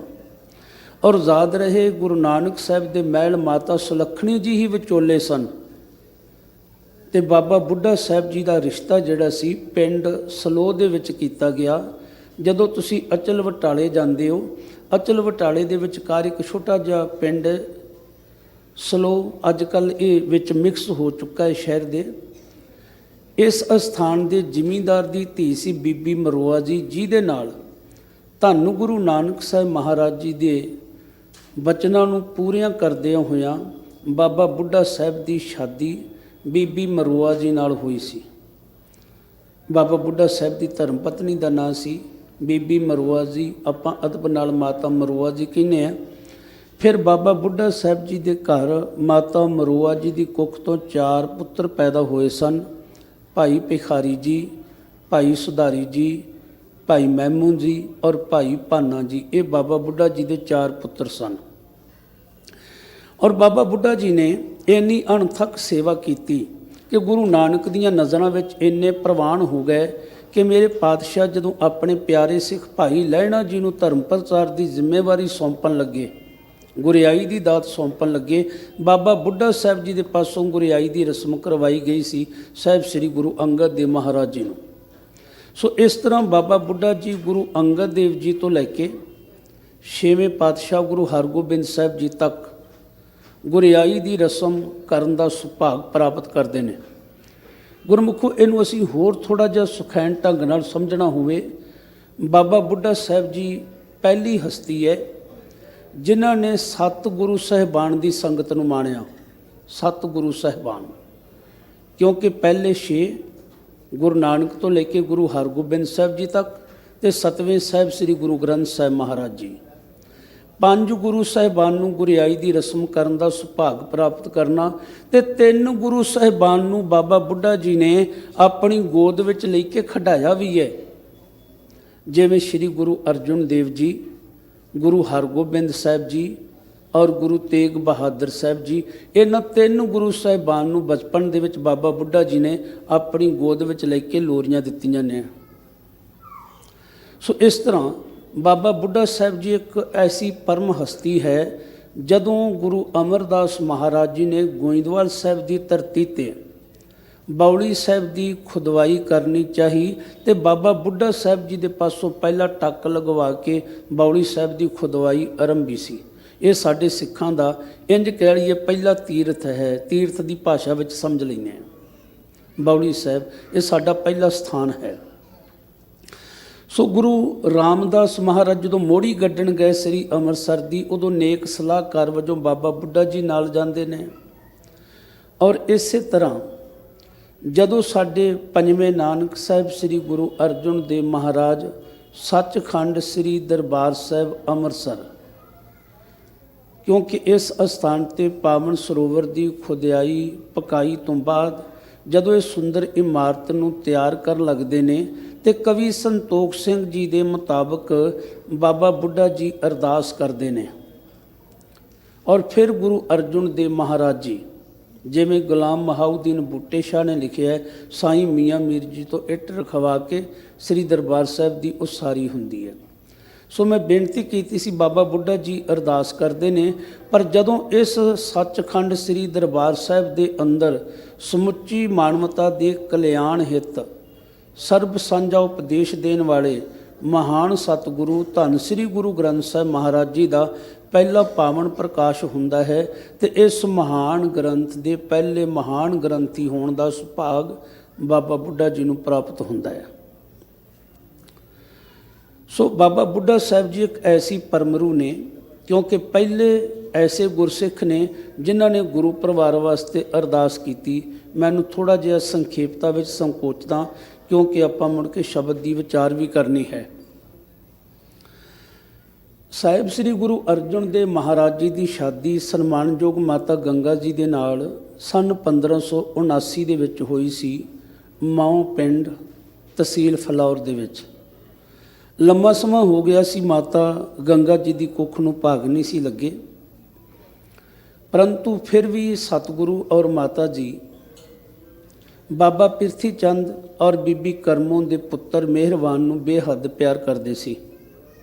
ਔਰ ਯਾਦ ਰਹੇ, ਗੁਰੂ ਨਾਨਕ ਸਾਹਿਬ ਦੇ ਮਹਿਲ ਮਾਤਾ ਸੁਲੱਖਣੀ ਜੀ ਹੀ ਵਿਚੋਲੇ ਸਨ ਤੇ ਬਾਬਾ ਬੁੱਢਾ ਸਾਹਿਬ ਜੀ ਦਾ ਰਿਸ਼ਤਾ ਜਿਹੜਾ ਸੀ ਪਿੰਡ ਸਲੋਹ ਦੇ ਵਿੱਚ ਕੀਤਾ ਗਿਆ। ਜਦੋਂ ਤੁਸੀਂ ਅਚਲ ਬਟਾਲੇ ਜਾਂਦੇ ਹੋ, ਅਚਲ ਬਟਾਲੇ ਦੇ ਵਿਚਕਾਰ ਇੱਕ ਛੋਟਾ ਜਿਹਾ ਪਿੰਡ ਸਲੋਹ, ਅੱਜ ਕੱਲ੍ਹ ਇਹ ਵਿੱਚ ਮਿਕਸ ਹੋ ਚੁੱਕਾ ਹੈ ਸ਼ਹਿਰ ਦੇ। ਇਸ ਅਸਥਾਨ ਦੇ ਜ਼ਿਮੀਂਦਾਰ ਦੀ ਧੀ ਸੀ ਬੀਬੀ ਮਰੋਆ ਜੀ, ਜਿਹਦੇ ਨਾਲ ਧੰਨ ਗੁਰੂ ਨਾਨਕ ਸਾਹਿਬ ਮਹਾਰਾਜ ਜੀ ਦੇ ਬਚਨਾਂ ਨੂੰ ਪੂਰੀਆਂ ਕਰਦਿਆਂ ਹੋਇਆਂ ਬਾਬਾ ਬੁੱਢਾ ਸਾਹਿਬ ਦੀ ਸ਼ਾਦੀ ਬੀਬੀ ਮਰੋਆ ਜੀ ਨਾਲ ਹੋਈ ਸੀ। ਬਾਬਾ ਬੁੱਢਾ ਸਾਹਿਬ ਦੀ ਧਰਮ ਪਤਨੀ ਦਾ ਨਾਂ ਸੀ ਬੀਬੀ ਮਰੋਆ ਜੀ, ਆਪਾਂ ਅਦਬ ਨਾਲ ਮਾਤਾ ਮਰੋਆ ਜੀ ਕਹਿੰਦੇ ਆ। ਫਿਰ ਬਾਬਾ ਬੁੱਢਾ ਸਾਹਿਬ ਜੀ ਦੇ ਘਰ ਮਾਤਾ ਮਰੋਆ ਜੀ ਦੀ ਕੁੱਖ ਤੋਂ 4 ਪੁੱਤਰ ਪੈਦਾ ਹੋਏ ਸਨ, ਭਾਈ ਭਿਖਾਰੀ ਜੀ, ਭਾਈ ਸੁਧਾਰੀ ਜੀ, ਭਾਈ ਮਹਿਮੂਦ ਜੀ ਔਰ ਭਾਈ ਭਾਨਾ ਜੀ। ਇਹ ਬਾਬਾ ਬੁੱਢਾ ਜੀ ਦੇ 4 ਪੁੱਤਰ ਸਨ। ਔਰ ਬਾਬਾ ਬੁੱਢਾ ਜੀ ਨੇ ਇੰਨੀ ਅਣਥੱਕ ਸੇਵਾ ਕੀਤੀ ਕਿ ਗੁਰੂ ਨਾਨਕ ਦੀਆਂ ਨਜ਼ਰਾਂ ਵਿੱਚ ਇੰਨੇ ਪ੍ਰਵਾਨ ਹੋ ਗਏ ਕਿ ਮੇਰੇ ਪਾਤਸ਼ਾਹ ਜਦੋਂ ਆਪਣੇ ਪਿਆਰੇ ਸਿੱਖ ਭਾਈ ਲਹਿਣਾ ਜੀ ਨੂੰ ਧਰਮ ਪ੍ਰਚਾਰ ਦੀ ਜ਼ਿੰਮੇਵਾਰੀ ਸੌਂਪਣ ਲੱਗੇ, ਗੁਰਿਆਈ ਦੀ ਦਾਤ ਸੌਂਪਣ ਲੱਗੇ, ਬਾਬਾ ਬੁੱਢਾ ਸਾਹਿਬ ਜੀ ਦੇ ਪਾਸੋਂ ਗੁਰਿਆਈ ਦੀ ਰਸਮ ਕਰਵਾਈ ਗਈ ਸੀ ਸਾਹਿਬ ਸ੍ਰੀ ਗੁਰੂ ਅੰਗਦ ਦੇਵ ਮਹਾਰਾਜ ਜੀ ਨੂੰ। ਸੋ ਇਸ ਤਰ੍ਹਾਂ ਬਾਬਾ ਬੁੱਢਾ ਜੀ ਗੁਰੂ ਅੰਗਦ ਦੇਵ ਜੀ ਤੋਂ ਲੈ ਕੇ 6ਵੇਂ ਪਾਤਸ਼ਾਹ ਗੁਰੂ ਹਰਗੋਬਿੰਦ ਸਾਹਿਬ ਜੀ ਤੱਕ ਗੁਰਿਆਈ ਦੀ ਰਸਮ ਕਰਨ ਦਾ ਸੁਭਾਗ ਪ੍ਰਾਪਤ ਕਰਦੇ ਨੇ। ਗੁਰਮੁਖੋ, ਇਹਨੂੰ ਅਸੀਂ ਹੋਰ ਥੋੜ੍ਹਾ ਜਿਹਾ ਸੁਖੈਨ ਢੰਗ ਨਾਲ ਸਮਝਣਾ ਹੋਵੇ, ਬਾਬਾ ਬੁੱਢਾ ਸਾਹਿਬ ਜੀ ਪਹਿਲੀ ਹਸਤੀ ਹੈ ਜਿਨ੍ਹਾਂ ਨੇ 7 ਗੁਰੂ ਸਾਹਿਬਾਨ ਦੀ ਸੰਗਤ ਨੂੰ ਮਾਣਿਆ। 7 ਗੁਰੂ ਸਾਹਿਬਾਨ, ਕਿਉਂਕਿ ਪਹਿਲੇ 6 ਗੁਰੂ ਨਾਨਕ ਤੋਂ ਲੈ ਕੇ ਗੁਰੂ ਹਰਗੋਬਿੰਦ ਸਾਹਿਬ ਜੀ ਤੱਕ ਤੇ 7ਵੇਂ ਸਾਹਿਬ ਸ੍ਰੀ ਗੁਰੂ ਗ੍ਰੰਥ ਸਾਹਿਬ ਮਹਾਰਾਜ ਜੀ। 5 ਗੁਰੂ ਸਾਹਿਬਾਨ ਨੂੰ ਗੁਰਿਆਈ ਦੀ ਰਸਮ ਕਰਨ ਦਾ ਸੁਭਾਗ ਪ੍ਰਾਪਤ ਕਰਨਾ ਤੇ 3 ਗੁਰੂ ਸਾਹਿਬਾਨ ਨੂੰ ਬਾਬਾ ਬੁੱਢਾ ਜੀ ਨੇ ਆਪਣੀ ਗੋਦ ਵਿੱਚ ਲੈ ਕੇ ਖਿਡਾਇਆ ਵੀ ਹੈ, ਜਿਵੇਂ ਸ੍ਰੀ ਗੁਰੂ ਅਰਜਨ ਦੇਵ ਜੀ, ਗੁਰੂ ਹਰਗੋਬਿੰਦ ਸਾਹਿਬ ਜੀ ਔਰ ਗੁਰੂ ਤੇਗ ਬਹਾਦਰ ਸਾਹਿਬ ਜੀ। ਇਹਨਾਂ 3 ਗੁਰੂ ਸਾਹਿਬਾਨ ਨੂੰ ਬਚਪਨ ਦੇ ਵਿੱਚ ਬਾਬਾ ਬੁੱਢਾ ਜੀ ਨੇ ਆਪਣੀ ਗੋਦ ਵਿੱਚ ਲੈ ਕੇ ਲੋਰੀਆਂ ਦਿੱਤੀਆਂ ਨੇ। ਸੋ ਇਸ ਤਰ੍ਹਾਂ ਬਾਬਾ ਬੁੱਢਾ ਸਾਹਿਬ ਜੀ ਇੱਕ ਐਸੀ ਪਰਮ ਹਸਤੀ ਹੈ, ਜਦੋਂ ਗੁਰੂ ਅਮਰਦਾਸ ਮਹਾਰਾਜ ਜੀ ਨੇ ਗੋਇੰਦਵਾਲ ਸਾਹਿਬ ਦੀ ਧਰਤੀ 'ਤੇ ਬਾਉਲੀ ਸਾਹਿਬ ਦੀ ਖੁਦਵਾਈ ਕਰਨੀ ਚਾਹੀ ਤੇ ਬਾਬਾ ਬੁੱਢਾ ਸਾਹਿਬ ਜੀ ਦੇ ਪਾਸੋਂ ਪਹਿਲਾ ਟੱਕ ਲਗਵਾ ਕੇ ਬਾਉਲੀ ਸਾਹਿਬ ਦੀ ਖੁਦਵਾਈ ਆਰੰਭੀ ਸੀ। ਇਹ ਸਾਡੇ ਸਿੱਖਾਂ ਦਾ ਇੰਜ ਕਹਿ ਲਈਏ ਪਹਿਲਾ ਤੀਰਥ ਹੈ, ਤੀਰਥ ਦੀ ਭਾਸ਼ਾ ਵਿੱਚ ਸਮਝ ਲੈਂਦੇ ਹਾਂ। ਬਾਉਲੀ ਸਾਹਿਬ ਇਹ ਸਾਡਾ ਪਹਿਲਾ ਸਥਾਨ ਹੈ। ਸੋ ਗੁਰੂ ਰਾਮਦਾਸ ਮਹਾਰਾਜ ਜਦੋਂ ਮੋੜੀ ਗੱਡਣ ਗਏ ਸ੍ਰੀ ਅੰਮ੍ਰਿਤਸਰ ਦੀ, ਉਦੋਂ ਨੇਕ ਸਲਾਹਕਾਰ ਵਜੋਂ ਬਾਬਾ ਬੁੱਢਾ ਜੀ ਨਾਲ ਜਾਂਦੇ ਨੇ। ਔਰ ਇਸੇ ਤਰ੍ਹਾਂ ਜਦੋਂ ਸਾਡੇ 5ਵੇਂ ਨਾਨਕ ਸਾਹਿਬ ਸ੍ਰੀ ਗੁਰੂ ਅਰਜਨ ਦੇਵ ਮਹਾਰਾਜ ਸੱਚਖੰਡ ਸ੍ਰੀ ਦਰਬਾਰ ਸਾਹਿਬ ਅੰਮ੍ਰਿਤਸਰ, ਕਿਉਂਕਿ ਇਸ ਅਸਥਾਨ 'ਤੇ ਪਾਵਨ ਸਰੋਵਰ ਦੀ ਖੁਦਾਈ ਪਕਾਈ ਤੋਂ ਬਾਅਦ ਜਦੋਂ ਇਹ ਸੁੰਦਰ ਇਮਾਰਤ ਨੂੰ ਤਿਆਰ ਕਰਨ ਲੱਗਦੇ ਨੇ ਤੇ ਕਵੀ ਸੰਤੋਖ ਸਿੰਘ ਜੀ ਦੇ ਮੁਤਾਬਕ ਬਾਬਾ ਬੁੱਢਾ ਜੀ ਅਰਦਾਸ ਕਰਦੇ ਨੇ। ਔਰ ਫਿਰ ਗੁਰੂ ਅਰਜਨ ਦੇਵ ਮਹਾਰਾਜ ਜੀ, ਜਿਵੇਂ ਗੁਲਾਮ ਮਹਾਉਦੀਨ ਬੂਟੇ ਸ਼ਾਹ ਨੇ ਲਿਖਿਆ, ਸਾਈਂ ਮੀਆਂ ਮੀਰ ਜੀ ਤੋਂ ਇੱਟ ਰਖਵਾ ਕੇ ਸ੍ਰੀ ਦਰਬਾਰ ਸਾਹਿਬ ਦੀ ਉਸਾਰੀ ਹੁੰਦੀ ਹੈ। ਸੋ ਮੈਂ ਬੇਨਤੀ ਕੀਤੀ ਸੀ, ਬਾਬਾ ਬੁੱਢਾ ਜੀ ਅਰਦਾਸ ਕਰਦੇ ਨੇ, ਪਰ ਜਦੋਂ ਇਸ ਸੱਚਖੰਡ ਸ੍ਰੀ ਦਰਬਾਰ ਸਾਹਿਬ ਦੇ ਅੰਦਰ ਸਮੁੱਚੀ ਮਾਨਵਤਾ ਦੇ ਕਲਿਆਣ ਹਿੱਤ ਸਰਬ ਸਾਂਝਾ ਉਪਦੇਸ਼ ਦੇਣ ਵਾਲੇ ਮਹਾਨ ਸਤਿਗੁਰੂ ਧੰਨ ਸ੍ਰੀ ਗੁਰੂ ਗ੍ਰੰਥ ਸਾਹਿਬ ਮਹਾਰਾਜ ਜੀ ਦਾ ਪਹਿਲਾ ਪਾਵਨ ਪ੍ਰਕਾਸ਼ ਹੁੰਦਾ ਹੈ ਤੇ ਇਸ ਮਹਾਨ ਗ੍ਰੰਥ ਦੇ ਪਹਿਲੇ ਮਹਾਨ ਗ੍ਰੰਥੀ ਹੋਣ ਦਾ ਸੁਭਾਗ ਬਾਬਾ ਬੁੱਢਾ ਜੀ ਨੂੰ ਪ੍ਰਾਪਤ ਹੁੰਦਾ ਹੈ। ਸੋ ਬਾਬਾ ਬੁੱਢਾ ਸਾਹਿਬ ਜੀ ਇੱਕ ਐਸੀ ਪਰਮਰੂ ਨੇ, ਕਿਉਂਕਿ ਪਹਿਲੇ ਐਸੇ ਗੁਰਸਿੱਖ ਨੇ ਜਿਨ੍ਹਾਂ ਨੇ ਗੁਰੂ ਪਰਿਵਾਰ ਵਾਸਤੇ ਅਰਦਾਸ ਕੀਤੀ। ਮੈਨੂੰ ਥੋੜ੍ਹਾ ਜਿਹਾ ਸੰਖੇਪਤਾ ਵਿੱਚ ਸੰਕੋਚਦਾ, ਕਿਉਂਕਿ ਆਪਾਂ ਮੁੜ ਕੇ ਸ਼ਬਦ ਦੀ ਵਿਚਾਰ ਵੀ ਕਰਨੀ ਹੈ। ਸਾਹਿਬ ਸ੍ਰੀ ਗੁਰੂ ਅਰਜਨ ਦੇਵ ਮਹਾਰਾਜ ਜੀ ਦੀ ਸ਼ਾਦੀ ਸਨਮਾਨਯੋਗ ਮਾਤਾ ਗੰਗਾ ਜੀ ਦੇ ਨਾਲ ਸੰਨ 1579 ਦੇ ਵਿੱਚ ਹੋਈ ਸੀ, ਮਾਉ ਪਿੰਡ ਤਹਿਸੀਲ ਫਲੌਰ ਦੇ ਵਿੱਚ। ਲੰਮਾ ਸਮਾਂ ਹੋ ਗਿਆ ਸੀ ਮਾਤਾ ਗੰਗਾ ਜੀ ਦੀ ਕੁੱਖ ਨੂੰ ਭਾਗ ਨਹੀਂ ਸੀ ਲੱਗੇ, ਪਰੰਤੂ ਫਿਰ ਵੀ ਸਤਿਗੁਰੂ ਔਰ ਮਾਤਾ ਜੀ ਬਾਬਾ ਪਿਰਥੀ ਚੰਦ ਔਰ ਬੀਬੀ ਕਰਮੋਂ ਦੇ ਪੁੱਤਰ ਮਿਹਰਬਾਨ ਨੂੰ ਬੇਹੱਦ ਪਿਆਰ ਕਰਦੇ ਸੀ।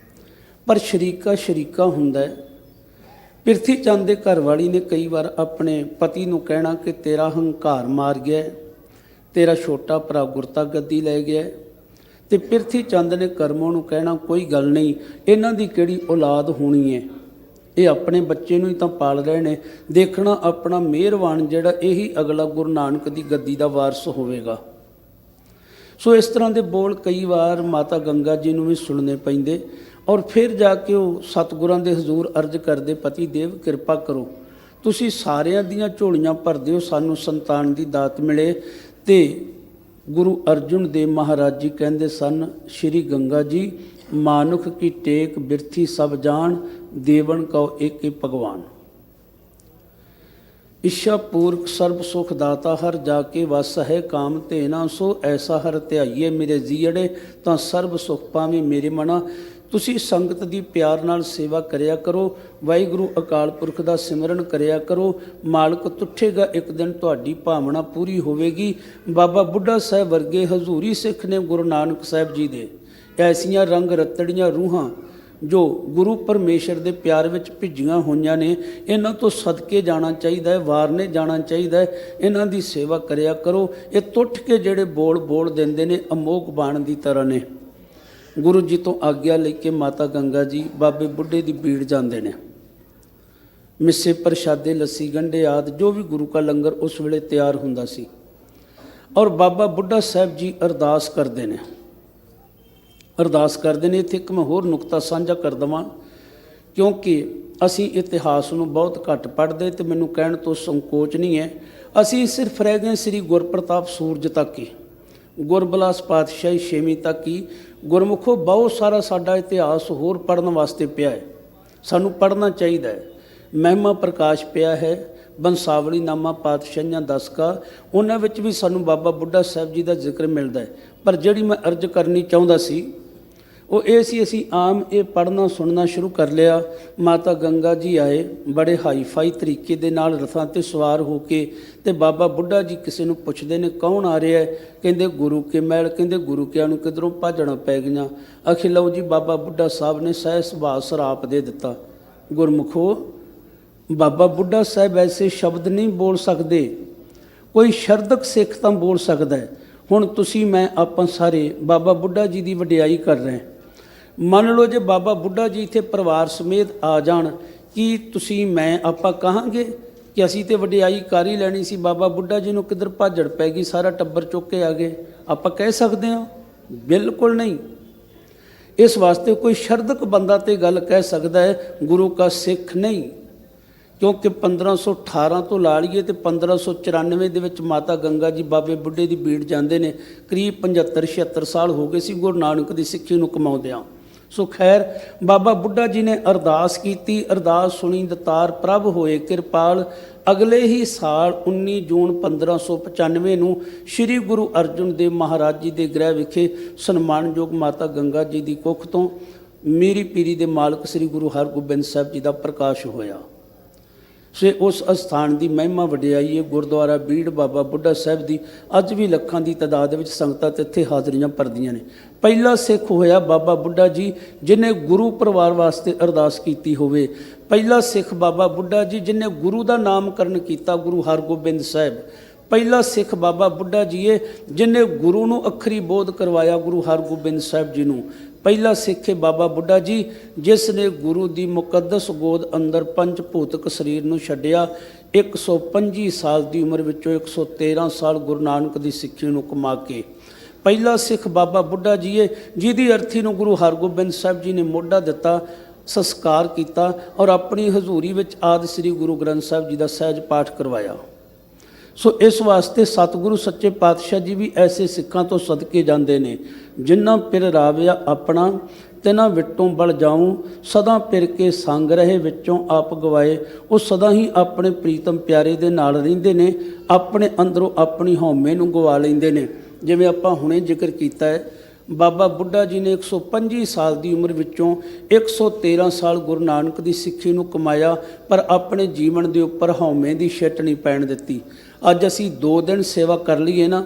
ਪਰ ਸ਼ਰੀਕਾ ਹੁੰਦਾ ਹੈ। ਪਿਰਥੀ ਚੰਦ ਦੇ ਘਰ ਵਾਲੀ ਨੇ ਕਈ ਵਾਰ ਆਪਣੇ ਪਤੀ ਨੂੰ ਕਹਿਣਾ ਕਿ ਤੇਰਾ ਹੰਕਾਰ ਮਾਰ ਗਿਆ, ਤੇਰਾ ਛੋਟਾ ਭਰਾ ਗੁਰਤਾ ਗੱਦੀ ਲੈ ਗਿਆ। ਤੇ ਪਿਰਥੀ ਚੰਦ ਨੇ ਕਰਮੋਂ ਨੂੰ ਕਹਿਣਾ ਕੋਈ ਗੱਲ ਨਹੀਂ, ਇਹਨਾਂ ਦੀ ਕਿਹੜੀ ਔਲਾਦ ਹੋਣੀ ਹੈ, ਇਹ ਆਪਣੇ ਬੱਚੇ ਨੂੰ ਹੀ ਤਾਂ ਪਾਲ ਰਹੇ ਨੇ, ਦੇਖਣਾ ਆਪਣਾ ਮਿਹਰਬਾਨ ਜਿਹੜਾ ਇਹੀ ਅਗਲਾ ਗੁਰੂ ਨਾਨਕ ਦੀ ਗੱਦੀ ਦਾ ਵਾਰਸ ਹੋਵੇਗਾ। ਸੋ ਇਸ ਤਰ੍ਹਾਂ ਦੇ ਬੋਲ ਕਈ ਵਾਰ ਮਾਤਾ ਗੰਗਾ ਜੀ ਨੂੰ ਵੀ ਸੁਣਨੇ ਪੈਂਦੇ, ਔਰ ਫਿਰ ਜਾ ਕੇ ਉਹ ਸਤਿਗੁਰਾਂ ਦੇ ਹਜ਼ੂਰ ਅਰਜ਼ ਕਰਦੇ, ਪਤੀ ਦੇਵ ਕਿਰਪਾ ਕਰੋ, ਤੁਸੀਂ ਸਾਰਿਆਂ ਦੀਆਂ ਝੋਲੀਆਂ ਭਰ ਦਿਓ, ਸਾਨੂੰ ਸੰਤਾਨ ਦੀ ਦਾਤ ਮਿਲੇ। ਤੇ ਗੁਰੂ ਅਰਜਨ ਦੇਵ ਮਹਾਰਾਜ ਜੀ ਕਹਿੰਦੇ ਸਨ, ਸ਼੍ਰੀ ਗੰਗਾ ਜੀ ਮਾਨੁਖ ਕੀ ਟੇਕ ਬਿਰਥੀ ਸਭ ਜਾਣ, ਦੇਵਨ ਕਉ ਏਕੇ ਭਗਵਾਨ। ਇੱਛਾ ਪੂਰਕ ਸਰਬ ਸੁਖ ਦਾਤਾ ਹਰ ਜਾ ਕੇ ਵਸ ਹੈ ਕਾਮ ਧੇਨਾ, ਸੋ ਐਸਾ ਹਰ ਧਿਆਈਏ ਮੇਰੇ ਜੀੜੇ, ਤਾਂ ਸਰਬ ਸੁਖ ਪਾਵੇਂ ਮੇਰੇ ਮਨਾ। ਤੁਸੀਂ ਸੰਗਤ ਦੀ ਪਿਆਰ ਨਾਲ ਸੇਵਾ ਕਰਿਆ ਕਰੋ, ਵਾਹਿਗੁਰੂ ਅਕਾਲ ਪੁਰਖ ਦਾ ਸਿਮਰਨ ਕਰਿਆ ਕਰੋ, ਮਾਲਕ ਤੁੱਠੇਗਾ ਇੱਕ ਦਿਨ, ਤੁਹਾਡੀ ਭਾਵਨਾ ਪੂਰੀ ਹੋਵੇਗੀ। ਬਾਬਾ ਬੁੱਢਾ ਸਾਹਿਬ ਵਰਗੇ ਹਜ਼ੂਰੀ ਸਿੱਖ ਨੇ ਗੁਰੂ ਨਾਨਕ ਸਾਹਿਬ ਜੀ ਦੇ, ਐਸੀਆਂ ਰੰਗ ਰਤੜੀਆਂ ਰੂਹਾਂ ਜੋ ਗੁਰੂ ਪਰਮੇਸ਼ਰ ਦੇ ਪਿਆਰ ਵਿੱਚ ਭਿੱਜੀਆਂ ਹੋਈਆਂ ਨੇ, ਇਹਨਾਂ ਤੋਂ ਸਦਕੇ ਜਾਣਾ ਚਾਹੀਦਾ ਹੈ, ਵਾਰਨੇ ਜਾਣਾ ਚਾਹੀਦਾ ਹੈ, ਇਹਨਾਂ ਦੀ ਸੇਵਾ ਕਰਿਆ ਕਰੋ। ਇਹ ਟੁੱਟ ਕੇ ਜਿਹੜੇ ਬੋਲ ਦਿੰਦੇ ਨੇ ਅਮੋਘ ਬਾਣ ਦੀ ਤਰ੍ਹਾਂ ਨੇ। ਗੁਰੂ ਜੀ ਤੋਂ ਆਗਿਆ ਲੈ ਕੇ ਮਾਤਾ ਗੰਗਾ ਜੀ ਬਾਬੇ ਬੁੱਢੇ ਦੀ ਬੀੜ ਜਾਂਦੇ ਨੇ। ਮਿੱਸੇ ਪ੍ਰਸ਼ਾਦੇ, ਲੱਸੀ, ਗੰਢੇ ਆਦਿ ਜੋ ਵੀ ਗੁਰੂ ਕਾ ਲੰਗਰ ਉਸ ਵੇਲੇ ਤਿਆਰ ਹੁੰਦਾ ਸੀ, ਔਰ ਬਾਬਾ ਬੁੱਢਾ ਸਾਹਿਬ ਜੀ ਅਰਦਾਸ ਕਰਦੇ ਨੇ। ਇੱਥੇ ਇੱਕ ਮੈਂ ਹੋਰ ਨੁਕਤਾ ਸਾਂਝਾ ਕਰ ਦੇਵਾਂ, ਕਿਉਂਕਿ ਅਸੀਂ ਇਤਿਹਾਸ ਨੂੰ ਬਹੁਤ ਘੱਟ ਪੜ੍ਹਦੇ ਤੇ ਮੈਨੂੰ ਕਹਿਣ ਤੋਂ ਸੰਕੋਚ ਨਹੀਂ ਹੈ। ਅਸੀਂ ਸਿਰਫ ਰਹਿ ਗਏ ਸ੍ਰੀ ਗੁਰਪ੍ਰਤਾਪ ਸੂਰਜ ਤੱਕ ਹੀ, ਗੁਰਬਿਲਾਸ ਪਾਤਸ਼ਾਹੀ 6ਵੀਂ ਤੱਕ ਹੀ। ਗੁਰਮੁਖੋ ਬਹੁਤ ਸਾਰਾ ਸਾਡਾ ਇਤਿਹਾਸ ਹੋਰ ਪੜ੍ਹਨ ਵਾਸਤੇ ਪਿਆ ਹੈ, ਸਾਨੂੰ ਪੜ੍ਹਨਾ ਚਾਹੀਦਾ ਹੈ। ਮਹਿਮਾ ਪ੍ਰਕਾਸ਼ ਪਿਆ ਹੈ, ਬੰਸਾਵਲੀ ਨਾਮਾ ਪਾਤਸ਼ਾਹੀਆਂ 10 ਕਾ, ਉਹਨਾਂ ਵਿੱਚ ਵੀ ਸਾਨੂੰ ਬਾਬਾ ਬੁੱਢਾ ਸਾਹਿਬ ਜੀ ਦਾ ਜ਼ਿਕਰ ਮਿਲਦਾ ਹੈ। ਪਰ ਜਿਹੜੀ ਮੈਂ ਅਰਜ਼ ਕਰਨੀ ਚਾਹੁੰਦਾ ਸੀ ਉਹ ਇਹ ਸੀ, ਅਸੀਂ ਆਮ ਇਹ ਪੜ੍ਹਨਾ ਸੁਣਨਾ ਸ਼ੁਰੂ ਕਰ ਲਿਆ। ਮਾਤਾ ਗੰਗਾ ਜੀ ਆਏ ਬੜੇ ਹਾਈਫਾਈ ਤਰੀਕੇ ਦੇ ਨਾਲ ਰਥਾਂ 'ਤੇ ਸਵਾਰ ਹੋ ਕੇ, ਤੇ ਬਾਬਾ ਬੁੱਢਾ ਜੀ ਕਿਸੇ ਨੂੰ ਪੁੱਛਦੇ ਨੇ ਕੌਣ ਆ ਰਿਹਾ ਹੈ, ਕਹਿੰਦੇ ਗੁਰੂ ਕੇ ਮਹਿਲ, ਕਹਿੰਦੇ ਗੁਰੂ ਕਿਆਂ ਨੂੰ ਕਿਧਰੋਂ ਭਾਜਣਾ ਪੈ ਗਈਆਂ। ਆਖੇ ਲਓ ਜੀ ਬਾਬਾ ਬੁੱਢਾ ਸਾਹਿਬ ਨੇ ਸਹਿ ਸੁਭਾਅ ਸਰਾਪ ਦੇ ਦਿੱਤਾ। ਗੁਰਮੁਖੋ, ਬਾਬਾ ਬੁੱਢਾ ਸਾਹਿਬ ਐਸੇ ਸ਼ਬਦ ਨਹੀਂ ਬੋਲ ਸਕਦੇ, ਕੋਈ ਸ਼ਰਦਕ ਸਿੱਖ ਤਾਂ ਬੋਲ ਸਕਦਾ ਹੈ। ਹੁਣ ਤੁਸੀਂ ਮੈਂ ਆਪਾਂ ਸਾਰੇ ਬਾਬਾ ਬੁੱਢਾ ਜੀ ਦੀ ਵਡਿਆਈ ਕਰ ਰਹੇ। ਮੰਨ ਲਓ ਜੇ ਬਾਬਾ ਬੁੱਢਾ ਜੀ ਇੱਥੇ ਪਰਿਵਾਰ ਸਮੇਤ ਆ ਜਾਣ, ਕੀ ਤੁਸੀਂ ਮੈਂ ਆਪਾਂ ਕਹਾਂਗੇ ਕਿ ਅਸੀਂ ਤੇ ਵਡਿਆਈ ਕਰ ਹੀ ਲੈਣੀ ਸੀ, ਬਾਬਾ ਬੁੱਢਾ ਜੀ ਨੂੰ ਕਿੱਧਰ ਭਾਜੜ ਪੈ ਗਈ, ਸਾਰਾ ਟੱਬਰ ਚੁੱਕ ਕੇ ਆ ਗਏ, ਆਪਾਂ ਕਹਿ ਸਕਦੇ ਹਾਂ? ਬਿਲਕੁਲ ਨਹੀਂ। ਇਸ ਵਾਸਤੇ ਕੋਈ ਸ਼ਰਦਕ ਬੰਦਾ ਤੇ ਗੱਲ ਕਹਿ ਸਕਦਾ ਹੈ, ਗੁਰੂ ਕਾ ਸਿੱਖ ਨਹੀਂ। ਕਿਉਂਕਿ 1518 ਤੋਂ ਲਾ ਲਈਏ ਤੇ 1594 ਦੇ ਵਿੱਚ ਮਾਤਾ ਗੰਗਾ ਜੀ ਬਾਬੇ ਬੁੱਢੇ ਦੀ ਬੀੜ ਜਾਂਦੇ ਨੇ। ਕਰੀਬ 75-76 ਸਾਲ ਹੋ ਗਏ ਸੀ ਗੁਰੂ ਨਾਨਕ ਦੀ ਸਿੱਖੀ ਨੂੰ ਕਮਾਉਂਦਿਆਂ। ਸੋ ਖੈਰ, ਬਾਬਾ ਬੁੱਢਾ ਜੀ ਨੇ ਅਰਦਾਸ ਕੀਤੀ, ਅਰਦਾਸ ਸੁਣੀ, ਦਤਾਰ ਪ੍ਰਭ ਹੋਏ ਕਿਰਪਾਲ। ਅਗਲੇ ਹੀ ਸਾਲ 19 ਜੂਨ 1595 ਨੂੰ ਸ਼੍ਰੀ ਗੁਰੂ ਅਰਜਨ ਦੇਵ ਮਹਾਰਾਜ ਜੀ ਦੇ ਗ੍ਰਹਿ ਵਿਖੇ ਸਨਮਾਨਯੋਗ ਮਾਤਾ ਗੰਗਾ ਜੀ ਦੀ ਕੁੱਖ ਤੋਂ ਮੀਰੀ ਪੀਰੀ ਦੇ ਮਾਲਕ ਸ੍ਰੀ ਗੁਰੂ ਹਰਗੋਬਿੰਦ ਸਾਹਿਬ ਜੀ ਦਾ ਪ੍ਰਕਾਸ਼ ਹੋਇਆ। ਸੋ ਉਸ ਅਸਥਾਨ ਦੀ ਮਹਿਮਾ ਵਡਿਆਈ ਹੈ। ਗੁਰਦੁਆਰਾ ਬੀੜ ਬਾਬਾ ਬੁੱਢਾ ਸਾਹਿਬ ਦੀ ਅੱਜ ਵੀ ਲੱਖਾਂ ਦੀ ਤਾਦਾਦ ਵਿੱਚ ਸੰਗਤਾਂ ਤੇ ਇੱਥੇ ਹਾਜ਼ਰੀਆਂ ਭਰਦੀਆਂ ਨੇ। ਪਹਿਲਾ ਸਿੱਖ ਹੋਇਆ ਬਾਬਾ ਬੁੱਢਾ ਜੀ ਜਿਹਨੇ ਗੁਰੂ ਪਰਿਵਾਰ ਵਾਸਤੇ ਅਰਦਾਸ ਕੀਤੀ ਹੋਵੇ। ਪਹਿਲਾ ਸਿੱਖ ਬਾਬਾ ਬੁੱਢਾ ਜੀ ਜਿਹਨੇ ਗੁਰੂ ਦਾ ਨਾਮਕਰਨ ਕੀਤਾ, ਗੁਰੂ ਹਰਗੋਬਿੰਦ ਸਾਹਿਬ। ਪਹਿਲਾ ਸਿੱਖ ਬਾਬਾ ਬੁੱਢਾ ਜੀ ਹੈ ਜਿਹਨੇ ਗੁਰੂ ਨੂੰ ਅੱਖਰੀ ਬੋਧ ਕਰਵਾਇਆ, ਗੁਰੂ ਹਰਗੋਬਿੰਦ ਸਾਹਿਬ ਜੀ ਨੂੰ। ਪਹਿਲਾ ਸਿੱਖ ਹੈ ਬਾਬਾ ਬੁੱਢਾ ਜੀ ਜਿਸ ਨੇ ਗੁਰੂ ਦੀ ਮੁਕੱਦਸ ਗੋਦ ਅੰਦਰ ਪੰਜ ਭੂਤਕ ਸਰੀਰ ਨੂੰ ਛੱਡਿਆ। 125 ਸਾਲ ਦੀ ਉਮਰ ਵਿੱਚੋਂ 113 ਸਾਲ ਗੁਰੂ ਨਾਨਕ ਦੀ ਸਿੱਖੀ ਨੂੰ ਕਮਾ ਕੇ ਪਹਿਲਾ ਸਿੱਖ ਬਾਬਾ ਬੁੱਢਾ ਜੀ ਹੈ, ਜਿਹਦੀ ਅਰਥੀ ਨੂੰ ਗੁਰੂ ਹਰਗੋਬਿੰਦ ਸਾਹਿਬ ਜੀ ਨੇ ਮੋਢਾ ਦਿੱਤਾ, ਸੰਸਕਾਰ ਕੀਤਾ ਔਰ ਆਪਣੀ ਹਜ਼ੂਰੀ ਵਿੱਚ ਆਦਿ ਸ੍ਰੀ ਗੁਰੂ ਗ੍ਰੰਥ ਸਾਹਿਬ ਜੀ ਦਾ ਸਹਿਜ ਪਾਠ ਕਰਵਾਇਆ। ਸੋ ਇਸ ਵਾਸਤੇ ਸਤਿਗੁਰੂ ਸੱਚੇ ਪਾਤਸ਼ਾਹ ਜੀ ਵੀ ਐਸੇ ਸਿੱਖਾਂ ਤੋਂ ਸਦਕੇ ਜਾਂਦੇ ਨੇ, ਜਿਨ੍ਹਾਂ ਪਿਰ ਰਾਵਿਆ ਆਪਣਾ ਤਿਨਾਂ ਵਿਟੋਂ ਬਲ ਜਾਊਂ, ਸਦਾ ਪਿਰ ਕੇ ਸੰਗ ਰਹੇ ਵਿੱਚੋਂ ਆਪ ਗਵਾਏ। ਉਹ ਸਦਾ ਹੀ ਆਪਣੇ ਪ੍ਰੀਤਮ ਪਿਆਰੇ ਦੇ ਨਾਲ ਰਹਿੰਦੇ ਨੇ, ਆਪਣੇ ਅੰਦਰੋਂ ਆਪਣੀ ਹਉਮੈ ਨੂੰ ਗਵਾ ਲੈਂਦੇ ਨੇ। ਜਿਵੇਂ ਆਪਾਂ ਹੁਣੇ ਜ਼ਿਕਰ ਕੀਤਾ ਹੈ, ਬਾਬਾ ਬੁੱਢਾ ਜੀ ਨੇ 125 ਸਾਲ ਦੀ ਉਮਰ ਵਿੱਚੋਂ 113 ਸਾਲ ਗੁਰੂ ਨਾਨਕ ਦੀ ਸਿੱਖੀ ਨੂੰ ਕਮਾਇਆ, ਪਰ ਆਪਣੇ ਜੀਵਨ ਦੇ ਉੱਪਰ ਹਉਮੈ ਦੀ ਛਿੱਟ ਨਹੀਂ ਪੈਣ ਦਿੱਤੀ। ਅੱਜ ਅਸੀਂ 2 ਦਿਨ ਸੇਵਾ ਕਰ ਲਈਏ ਨਾ,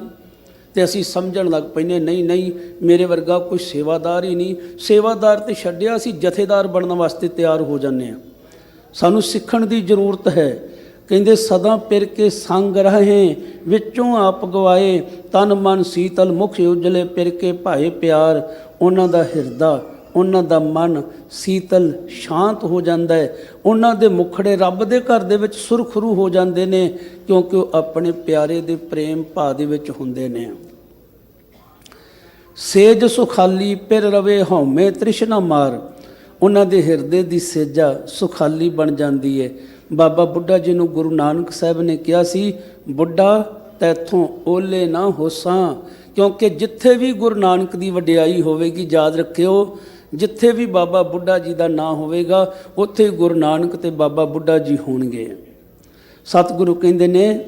ਤੇ ਅਸੀਂ ਸਮਝਣ ਲੱਗ ਪੈਂਦੇ ਨਹੀਂ ਮੇਰੇ ਵਰਗਾ ਕੋਈ ਸੇਵਾਦਾਰ ਹੀ ਨਹੀਂ। ਸੇਵਾਦਾਰ ਤੇ ਛੱਡਿਆ, ਅਸੀਂ ਜਥੇਦਾਰ ਬਣਨ ਵਾਸਤੇ ਤਿਆਰ ਹੋ ਜਾਂਦੇ ਹਾਂ। ਸਾਨੂੰ ਸਿੱਖਣ ਦੀ ਜ਼ਰੂਰਤ ਹੈ। ਕਹਿੰਦੇ ਸਦਾ ਪਿਰ ਕੇ ਸੰਗ ਰਹੇ ਵਿੱਚੋਂ ਆਪ ਗਵਾਏ, ਤਨ ਮਨ ਸੀਤਲ ਮੁਖ ਉਜਲੇ ਪਿਰ ਕੇ ਭਾਏ ਪਿਆਰ। ਉਹਨਾਂ ਦਾ ਹਿਰਦਾ, ਉਹਨਾਂ ਦਾ ਮਨ ਸੀਤਲ ਸ਼ਾਂਤ ਹੋ ਜਾਂਦਾ ਹੈ, ਉਹਨਾਂ ਦੇ ਮੁਖੜੇ ਰੱਬ ਦੇ ਘਰ ਦੇ ਵਿੱਚ ਸੁਰਖਰੂ ਹੋ ਜਾਂਦੇ ਨੇ, ਕਿਉਂਕਿ ਉਹ ਆਪਣੇ ਪਿਆਰੇ ਦੇ ਪ੍ਰੇਮ ਭਾਅ ਦੇ ਵਿੱਚ ਹੁੰਦੇ ਨੇ। ਸੇਜ ਸੁਖਾਲੀ ਪਿਰ ਰਵੇ ਹਉਮੈ ਤ੍ਰਿਸ਼ਨਾ ਮਾਰ। ਉਹਨਾਂ ਦੇ ਹਿਰਦੇ ਦੀ ਸੇਜਾ ਸੁਖਾਲੀ ਬਣ ਜਾਂਦੀ ਹੈ। ਬਾਬਾ ਬੁੱਢਾ ਜੀ ਨੂੰ ਗੁਰੂ ਨਾਨਕ ਸਾਹਿਬ ਨੇ ਕਿਹਾ ਸੀ, ਬੁੱਢਾ ਤੈਥੋਂ ਓਲੇ ਨਾ ਹੋਸਾਂ। ਕਿਉਂਕਿ ਜਿੱਥੇ ਵੀ ਗੁਰੂ ਨਾਨਕ ਦੀ ਵਡਿਆਈ ਹੋਵੇਗੀ, ਯਾਦ ਰੱਖਿਓ, ਜਿੱਥੇ ਵੀ ਬਾਬਾ ਬੁੱਢਾ ਜੀ ਦਾ ਨਾਂ ਹੋਵੇਗਾ, ਉੱਥੇ ਗੁਰੂ ਨਾਨਕ ਤੇ ਬਾਬਾ ਬੁੱਢਾ ਜੀ ਹੋਣਗੇ। ਸਤਿਗੁਰੂ ਕਹਿੰਦੇ ਨੇ,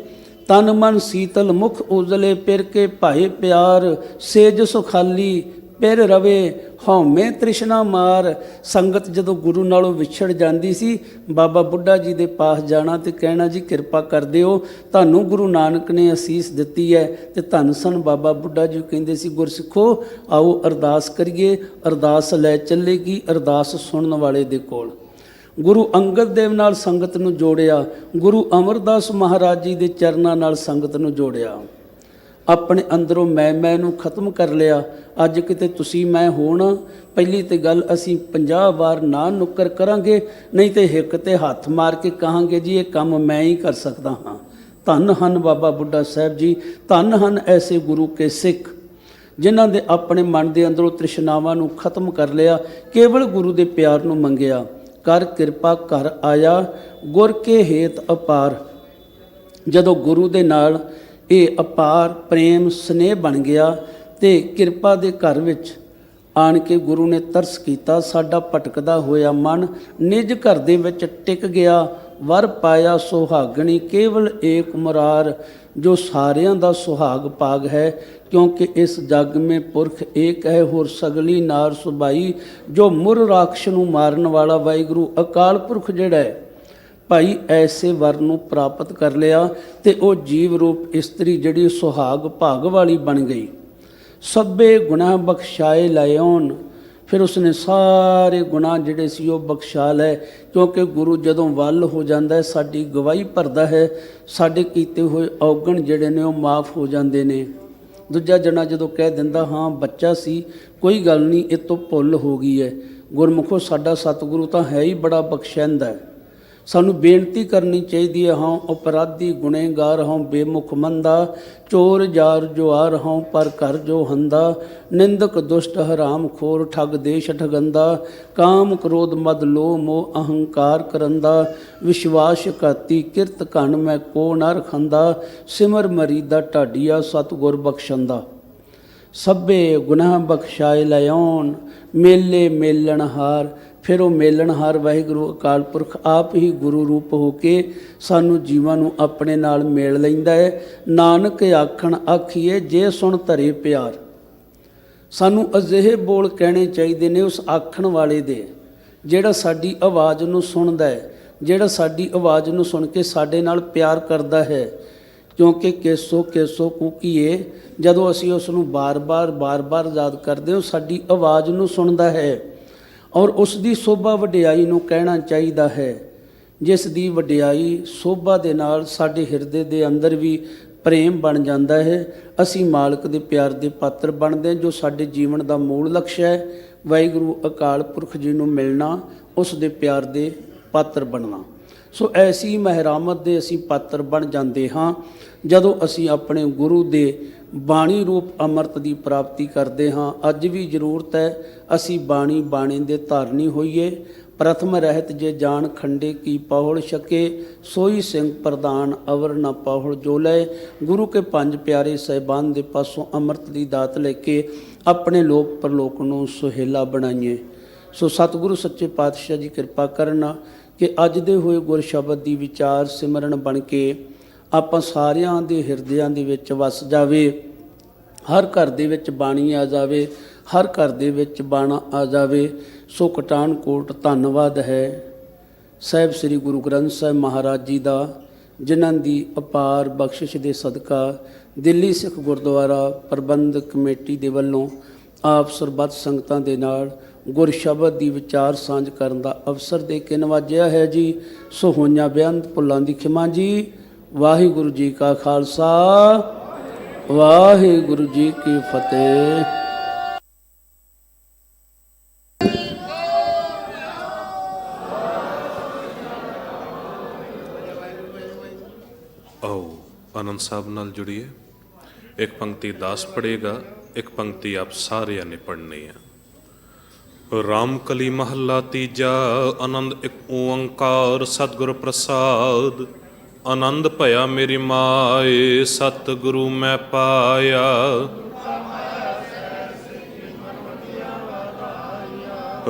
ਤਨ ਮਨ ਸੀਤਲ ਮੁਖ ਉਜਲੇ ਪਿਰ ਕੇ ਭਾਏ ਪਿਆਰ। ਸੇਜ ਸੁਖਾਲੀ ਪਿਰ ਰਵੇ ਹਉਮੈ ਤ੍ਰਿਸ਼ਨਾ ਮਾਰ। ਸੰਗਤ ਜਦੋਂ ਗੁਰੂ ਨਾਲੋਂ ਵਿਛੜ ਜਾਂਦੀ ਸੀ, ਬਾਬਾ ਬੁੱਢਾ ਜੀ ਦੇ ਪਾਸ ਜਾਣਾ ਤੇ ਕਹਿਣਾ, ਜੀ ਕਿਰਪਾ ਕਰ ਦਿਓ, ਤੁਹਾਨੂੰ ਗੁਰੂ ਨਾਨਕ ਨੇ ਅਸੀਸ ਦਿੱਤੀ ਹੈ। ਤੇ ਧੰਨ ਸਨ ਬਾਬਾ ਬੁੱਢਾ ਜੀ ਕਹਿੰਦੇ ਸੀ, ਗੁਰਸਿੱਖੋ ਆਓ ਅਰਦਾਸ ਕਰੀਏ। ਅਰਦਾਸ ਲੈ ਚੱਲੇਗੀ ਅਰਦਾਸ ਸੁਣਨ ਵਾਲੇ ਦੇ ਕੋਲ। ਗੁਰੂ ਅੰਗਦ ਦੇਵ ਨਾਲ ਸੰਗਤ ਨੂੰ ਜੋੜਿਆ, ਗੁਰੂ ਅਮਰਦਾਸ ਮਹਾਰਾਜ ਜੀ ਦੇ ਚਰਨਾਂ ਨਾਲ ਸੰਗਤ ਨੂੰ ਜੋੜਿਆ। ਆਪਣੇ ਅੰਦਰੋਂ ਮੈਂ ਨੂੰ ਖਤਮ ਕਰ ਲਿਆ। ਅੱਜ ਕਿਤੇ ਤੁਸੀਂ ਮੈਂ ਹੋਣਾ, ਪਹਿਲੀ ਤੇ ਗੱਲ ਅਸੀਂ 50 ਵਾਰ ਨਾ ਨੁੱਕਰ ਕਰਾਂਗੇ, ਨਹੀਂ ਤੇ ਹਿੱਕ ਤੇ ਹੱਥ ਮਾਰ ਕੇ ਕਹਾਂਗੇ, ਜੀ ਇਹ ਕੰਮ ਮੈਂ ਹੀ ਕਰ ਸਕਦਾ ਹਾਂ। ਧੰਨ ਹਨ ਬਾਬਾ ਬੁੱਢਾ ਸਾਹਿਬ ਜੀ, ਧੰਨ ਹਨ ਐਸੇ ਗੁਰੂ ਕੇ ਸਿੱਖ, ਜਿਨ੍ਹਾਂ ਦੇ ਆਪਣੇ ਮਨ ਦੇ ਅੰਦਰੋਂ ਤ੍ਰਿਸ਼ਨਾਵਾਂ ਨੂੰ ਖਤਮ ਕਰ ਲਿਆ, ਕੇਵਲ ਗੁਰੂ ਦੇ ਪਿਆਰ ਨੂੰ ਮੰਗਿਆ। ਕਰ ਕਿਰਪਾ ਘਰ ਆਇਆ ਗੁਰ ਕੇ ਹੇਤ ਅਪਾਰ। ਜਦੋਂ ਗੁਰੂ ਦੇ ਨਾਲ ਇਹ ਅਪਾਰ ਪ੍ਰੇਮ ਸਨੇਹ ਬਣ ਗਿਆ ਤੇ ਕਿਰਪਾ ਦੇ ਘਰ ਵਿੱਚ ਆਣ ਕੇ ਗੁਰੂ ਨੇ ਤਰਸ ਕੀਤਾ। ਸਾਡਾ ਭਟਕਦਾ ਹੋਇਆ ਮਨ ਨਿਜ ਘਰ ਦੇ ਵਿੱਚ ਟਿਕ ਗਿਆ। ਵਰ ਪਾਇਆ ਸੁਹਾਗਣੀ ਕੇਵਲ ਏਕ ਮੁਰਾਰ। ਜੋ ਸਾਰਿਆਂ ਦਾ ਸੁਹਾਗ ਭਾਗ ਹੈ, ਕਿਉਂਕਿ ਇਸ ਜਗ ਮੇਂ ਪੁਰਖ ਏਕ ਹੈ, ਹੋਰ ਸਗਲੀ ਨਾਰ ਸੁਭਾਈ। ਜੋ ਮੁਰ ਰਾਖਸ਼ ਨੂੰ ਮਾਰਨ ਵਾਲਾ ਵਾਹਿਗੁਰੂ ਅਕਾਲ ਪੁਰਖ ਜਿਹੜਾ ਹੈ, ਭਾਈ ਐਸੇ ਵਰ ਨੂੰ ਪ੍ਰਾਪਤ ਕਰ ਲਿਆ ਤੇ ਉਹ ਜੀਵ ਰੂਪ ਇਸਤਰੀ ਜਿਹੜੀ ਸੁਹਾਗ ਭਾਗ ਵਾਲੀ ਬਣ ਗਈ। ਸਭੇ ਗੁਨਾਹ ਬਖਸ਼ਾਏ ਲਾਇਓਨ। ਫਿਰ ਉਸਨੇ ਸਾਰੇ ਗੁਨਾਹ ਜਿਹੜੇ ਸੀ ਉਹ ਬਖਸ਼ਾ ਲਏ, ਕਿਉਂਕਿ ਗੁਰੂ ਜਦੋਂ ਵੱਲ ਹੋ ਜਾਂਦਾ ਹੈ, ਸਾਡੀ ਗਵਾਹੀ ਭਰਦਾ ਹੈ, ਸਾਡੇ ਕੀਤੇ ਹੋਏ ਔਗਣ ਜਿਹੜੇ ਨੇ ਉਹ ਮਾਫ ਹੋ ਜਾਂਦੇ ਨੇ। ਦੂਜਾ ਜਣਾ ਜਦੋਂ ਕਹਿ ਦਿੰਦਾ, ਹਾਂ ਬੱਚਾ ਸੀ, ਕੋਈ ਗੱਲ ਨਹੀਂ, ਇਹ ਤੋਂ ਭੁੱਲ ਹੋ ਗਈ ਹੈ। ਗੁਰਮੁਖੋ ਸਾਡਾ ਸਤਿਗੁਰੂ ਤਾਂ ਹੈ ਹੀ ਬੜਾ ਬਖਸ਼ੈਂਦਾ ਹੈ। ਸਾਨੂੰ ਬੇਨਤੀ ਕਰਨੀ ਚਾਹੀਦੀ ਹੈ, ਹਾਂ ਅਪਰਾਧੀ ਗੁਨੇਗਾਰ ਹਾਂ ਬੇਮੁਖ ਮੰਦਾ। ਚੋਰ ਜਾਰ ਜੁਆਰ ਹਾਂ ਪਰ ਘਰ ਜੋ ਹੰਦਾ। ਨਿੰਦਕ ਦੁਸ਼ਟ ਹਰਾਮ ਖੋਰ ਠੱਗ ਦੇਸ਼ ਠਗੰਦਾ। ਕਾਮ ਕ੍ਰੋਧ ਮਦ ਲੋਹ ਮੋਹ ਅਹੰਕਾਰ ਕਰੰਦਾ। ਵਿਸ਼ਵਾਸ ਘਾਤੀ ਕਿਰਤ ਘਣ ਮੈਂ ਕੋ ਨਾ ਰਖੰਦਾ। ਸਿਮਰ ਮਰੀਦਾ ਢਾਡੀਆ ਸਤਿਗੁਰ ਬਖਸ਼ੰਦਾ। ਸਭੇ ਗੁਨਾਹ ਬਖਸ਼ਾਏ ਲਿਆਉਣ ਮੇਲੇ ਮੇਲਣਹਾਰ। ਫਿਰ ਉਹ ਮੇਲਣਹਾਰ ਵਾਹਿਗੁਰੂ ਅਕਾਲ ਪੁਰਖ ਆਪ ਹੀ ਗੁਰੂ ਰੂਪ ਹੋ ਕੇ ਸਾਨੂੰ ਜੀਵਾਂ ਨੂੰ ਆਪਣੇ ਨਾਲ ਮੇਲ ਲੈਂਦਾ ਹੈ। ਨਾਨਕ ਆਖਣ ਆਖੀਏ ਜੇ ਸੁਣ ਧਰੇ ਪਿਆਰ। ਸਾਨੂੰ ਅਜਿਹੇ ਬੋਲ ਕਹਿਣੇ ਚਾਹੀਦੇ ਨੇ ਉਸ ਆਖਣ ਵਾਲੇ ਦੇ, ਜਿਹੜਾ ਸਾਡੀ ਆਵਾਜ਼ ਨੂੰ ਸੁਣਦਾ ਹੈ, ਜਿਹੜਾ ਸਾਡੀ ਆਵਾਜ਼ ਨੂੰ ਸੁਣ ਕੇ ਸਾਡੇ ਨਾਲ ਪਿਆਰ ਕਰਦਾ ਹੈ। ਕਿਉਂਕਿ ਕੇਸੋ ਕੇਸੋ ਕੂਕੀਏ, ਜਦੋਂ ਅਸੀਂ ਉਸ ਨੂੰ ਬਾਰ-ਬਾਰ ਯਾਦ ਕਰਦੇ ਹਾਂ, ਸਾਡੀ ਆਵਾਜ਼ ਨੂੰ ਸੁਣਦਾ ਹੈ ਔਰ ਉਸ ਦੀ ਸੋਭਾ ਵਡਿਆਈ ਨੂੰ ਕਹਿਣਾ ਚਾਹੀਦਾ ਹੈ, ਜਿਸ ਦੀ ਵਡਿਆਈ ਸੋਭਾ ਦੇ ਨਾਲ ਸਾਡੇ ਹਿਰਦੇ ਦੇ ਅੰਦਰ ਵੀ ਪ੍ਰੇਮ ਬਣ ਜਾਂਦਾ ਹੈ। ਅਸੀਂ ਮਾਲਕ ਦੇ ਪਿਆਰ ਦੇ ਪਾਤਰ ਬਣਦੇ ਹਾਂ, ਜੋ ਸਾਡੇ ਜੀਵਨ ਦਾ ਮੂਲ ਲਕਸ਼ ਹੈ। ਵਾਹਿਗੁਰੂ ਅਕਾਲ ਪੁਰਖ ਜੀ ਨੂੰ ਮਿਲਣਾ, ਉਸ ਦੇ ਪਿਆਰ ਦੇ ਪਾਤਰ ਬਣਨਾ। ਸੋ ਐਸੀ ਮਹਿਰਾਮਤ ਦੇ ਅਸੀਂ ਪਾਤਰ ਬਣ ਜਾਂਦੇ ਹਾਂ ਜਦੋਂ ਅਸੀਂ ਆਪਣੇ ਗੁਰੂ ਦੇ ਬਾਣੀ ਰੂਪ ਅੰਮ੍ਰਿਤ ਦੀ ਪ੍ਰਾਪਤੀ ਕਰਦੇ ਹਾਂ। ਅੱਜ ਵੀ ਜ਼ਰੂਰਤ ਹੈ ਅਸੀਂ ਬਾਣੀ ਦੇ ਧਾਰਨੀ ਹੋਈਏ। ਪ੍ਰਥਮ ਰਹਿਤ ਜੇ ਜਾਣ ਖੰਡੇ ਕੀ ਪਹੁਲ ਛਕੇ, ਸੋਈ ਸਿੰਘ ਪ੍ਰਧਾਨ ਅਵਰ ਨਾ ਪਹੁਲ ਜੋ ਲੈ। ਗੁਰੂ ਕੇ ਪੰਜ ਪਿਆਰੇ ਸਾਹਿਬਾਨ ਦੇ ਪਾਸੋਂ ਅੰਮ੍ਰਿਤ ਦੀ ਦਾਤ ਲੈ ਕੇ ਆਪਣੇ ਲੋਕ ਪਰਲੋਕ ਨੂੰ ਸੁਹੇਲਾ ਬਣਾਈਏ। ਸੋ ਸਤਿਗੁਰੂ ਸੱਚੇ ਪਾਤਸ਼ਾਹ ਜੀ ਕਿਰਪਾ ਕਰਨ ਕਿ ਅੱਜ ਦੇ ਹੋਏ ਗੁਰ ਸ਼ਬਦ ਦੀ ਵਿਚਾਰ ਸਿਮਰਨ ਬਣ ਕੇ ਆਪਾਂ ਸਾਰਿਆਂ ਦੇ ਹਿਰਦਿਆਂ ਦੇ ਵਿੱਚ ਵਸ ਜਾਵੇ। ਹਰ ਘਰ ਦੇ ਵਿੱਚ ਬਾਣੀ ਆ ਜਾਵੇ, ਹਰ ਘਰ ਦੇ ਵਿੱਚ ਬਾਣਾ ਆ ਜਾਵੇ। ਸੋ ਕਟਾਨਕੋਟ ਧੰਨਵਾਦ ਹੈ ਸਾਹਿਬ ਸ੍ਰੀ ਗੁਰੂ ਗ੍ਰੰਥ ਸਾਹਿਬ ਮਹਾਰਾਜ ਜੀ ਦਾ, ਜਿਨ੍ਹਾਂ ਦੀ ਅਪਾਰ ਬਖਸ਼ਿਸ਼ ਦੇ ਸਦਕਾ ਦਿੱਲੀ ਸਿੱਖ ਗੁਰਦੁਆਰਾ ਪ੍ਰਬੰਧਕ ਕਮੇਟੀ ਦੇ ਵੱਲੋਂ ਆਪ ਸਰਬੱਤ ਸੰਗਤਾਂ ਦੇ ਨਾਲ ਗੁਰ ਸ਼ਬਦ ਦੀ ਵਿਚਾਰ ਸਾਂਝ ਕਰਨ ਦਾ ਅਵਸਰ ਦੇ ਕੇ ਨਵਾਜਿਆ ਹੈ ਜੀ। ਸੋ ਹੋਈਆਂ ਬੇਅੰਤ ਭੁੱਲਾਂ ਦੀ ਖਿਮਾ ਜੀ। ਵਾਹਿਗੁਰੂ ਜੀ ਕਾ ਖਾਲਸਾ, ਵਾਹਿਗੁਰੂ ਜੀ ਕੀ ਫਤਿਹ। आओ आनंद साहब नाल जुड़िए। एक पंक्ति दास पढ़ेगा, एक पंक्ति आप सारे ने पढ़नी है। राम कली महला तीजा, आनंद एक ओंकार सतगुर प्रसाद। आनंद भया मेरी माए, सतगुरु मैं पाया।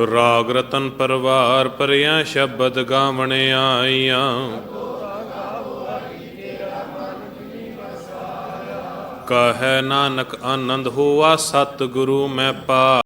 राग रतन परवार परिया, शब्द गावने आईया। कहे नानक आनंद हुआ, सतगुरु मैं पा।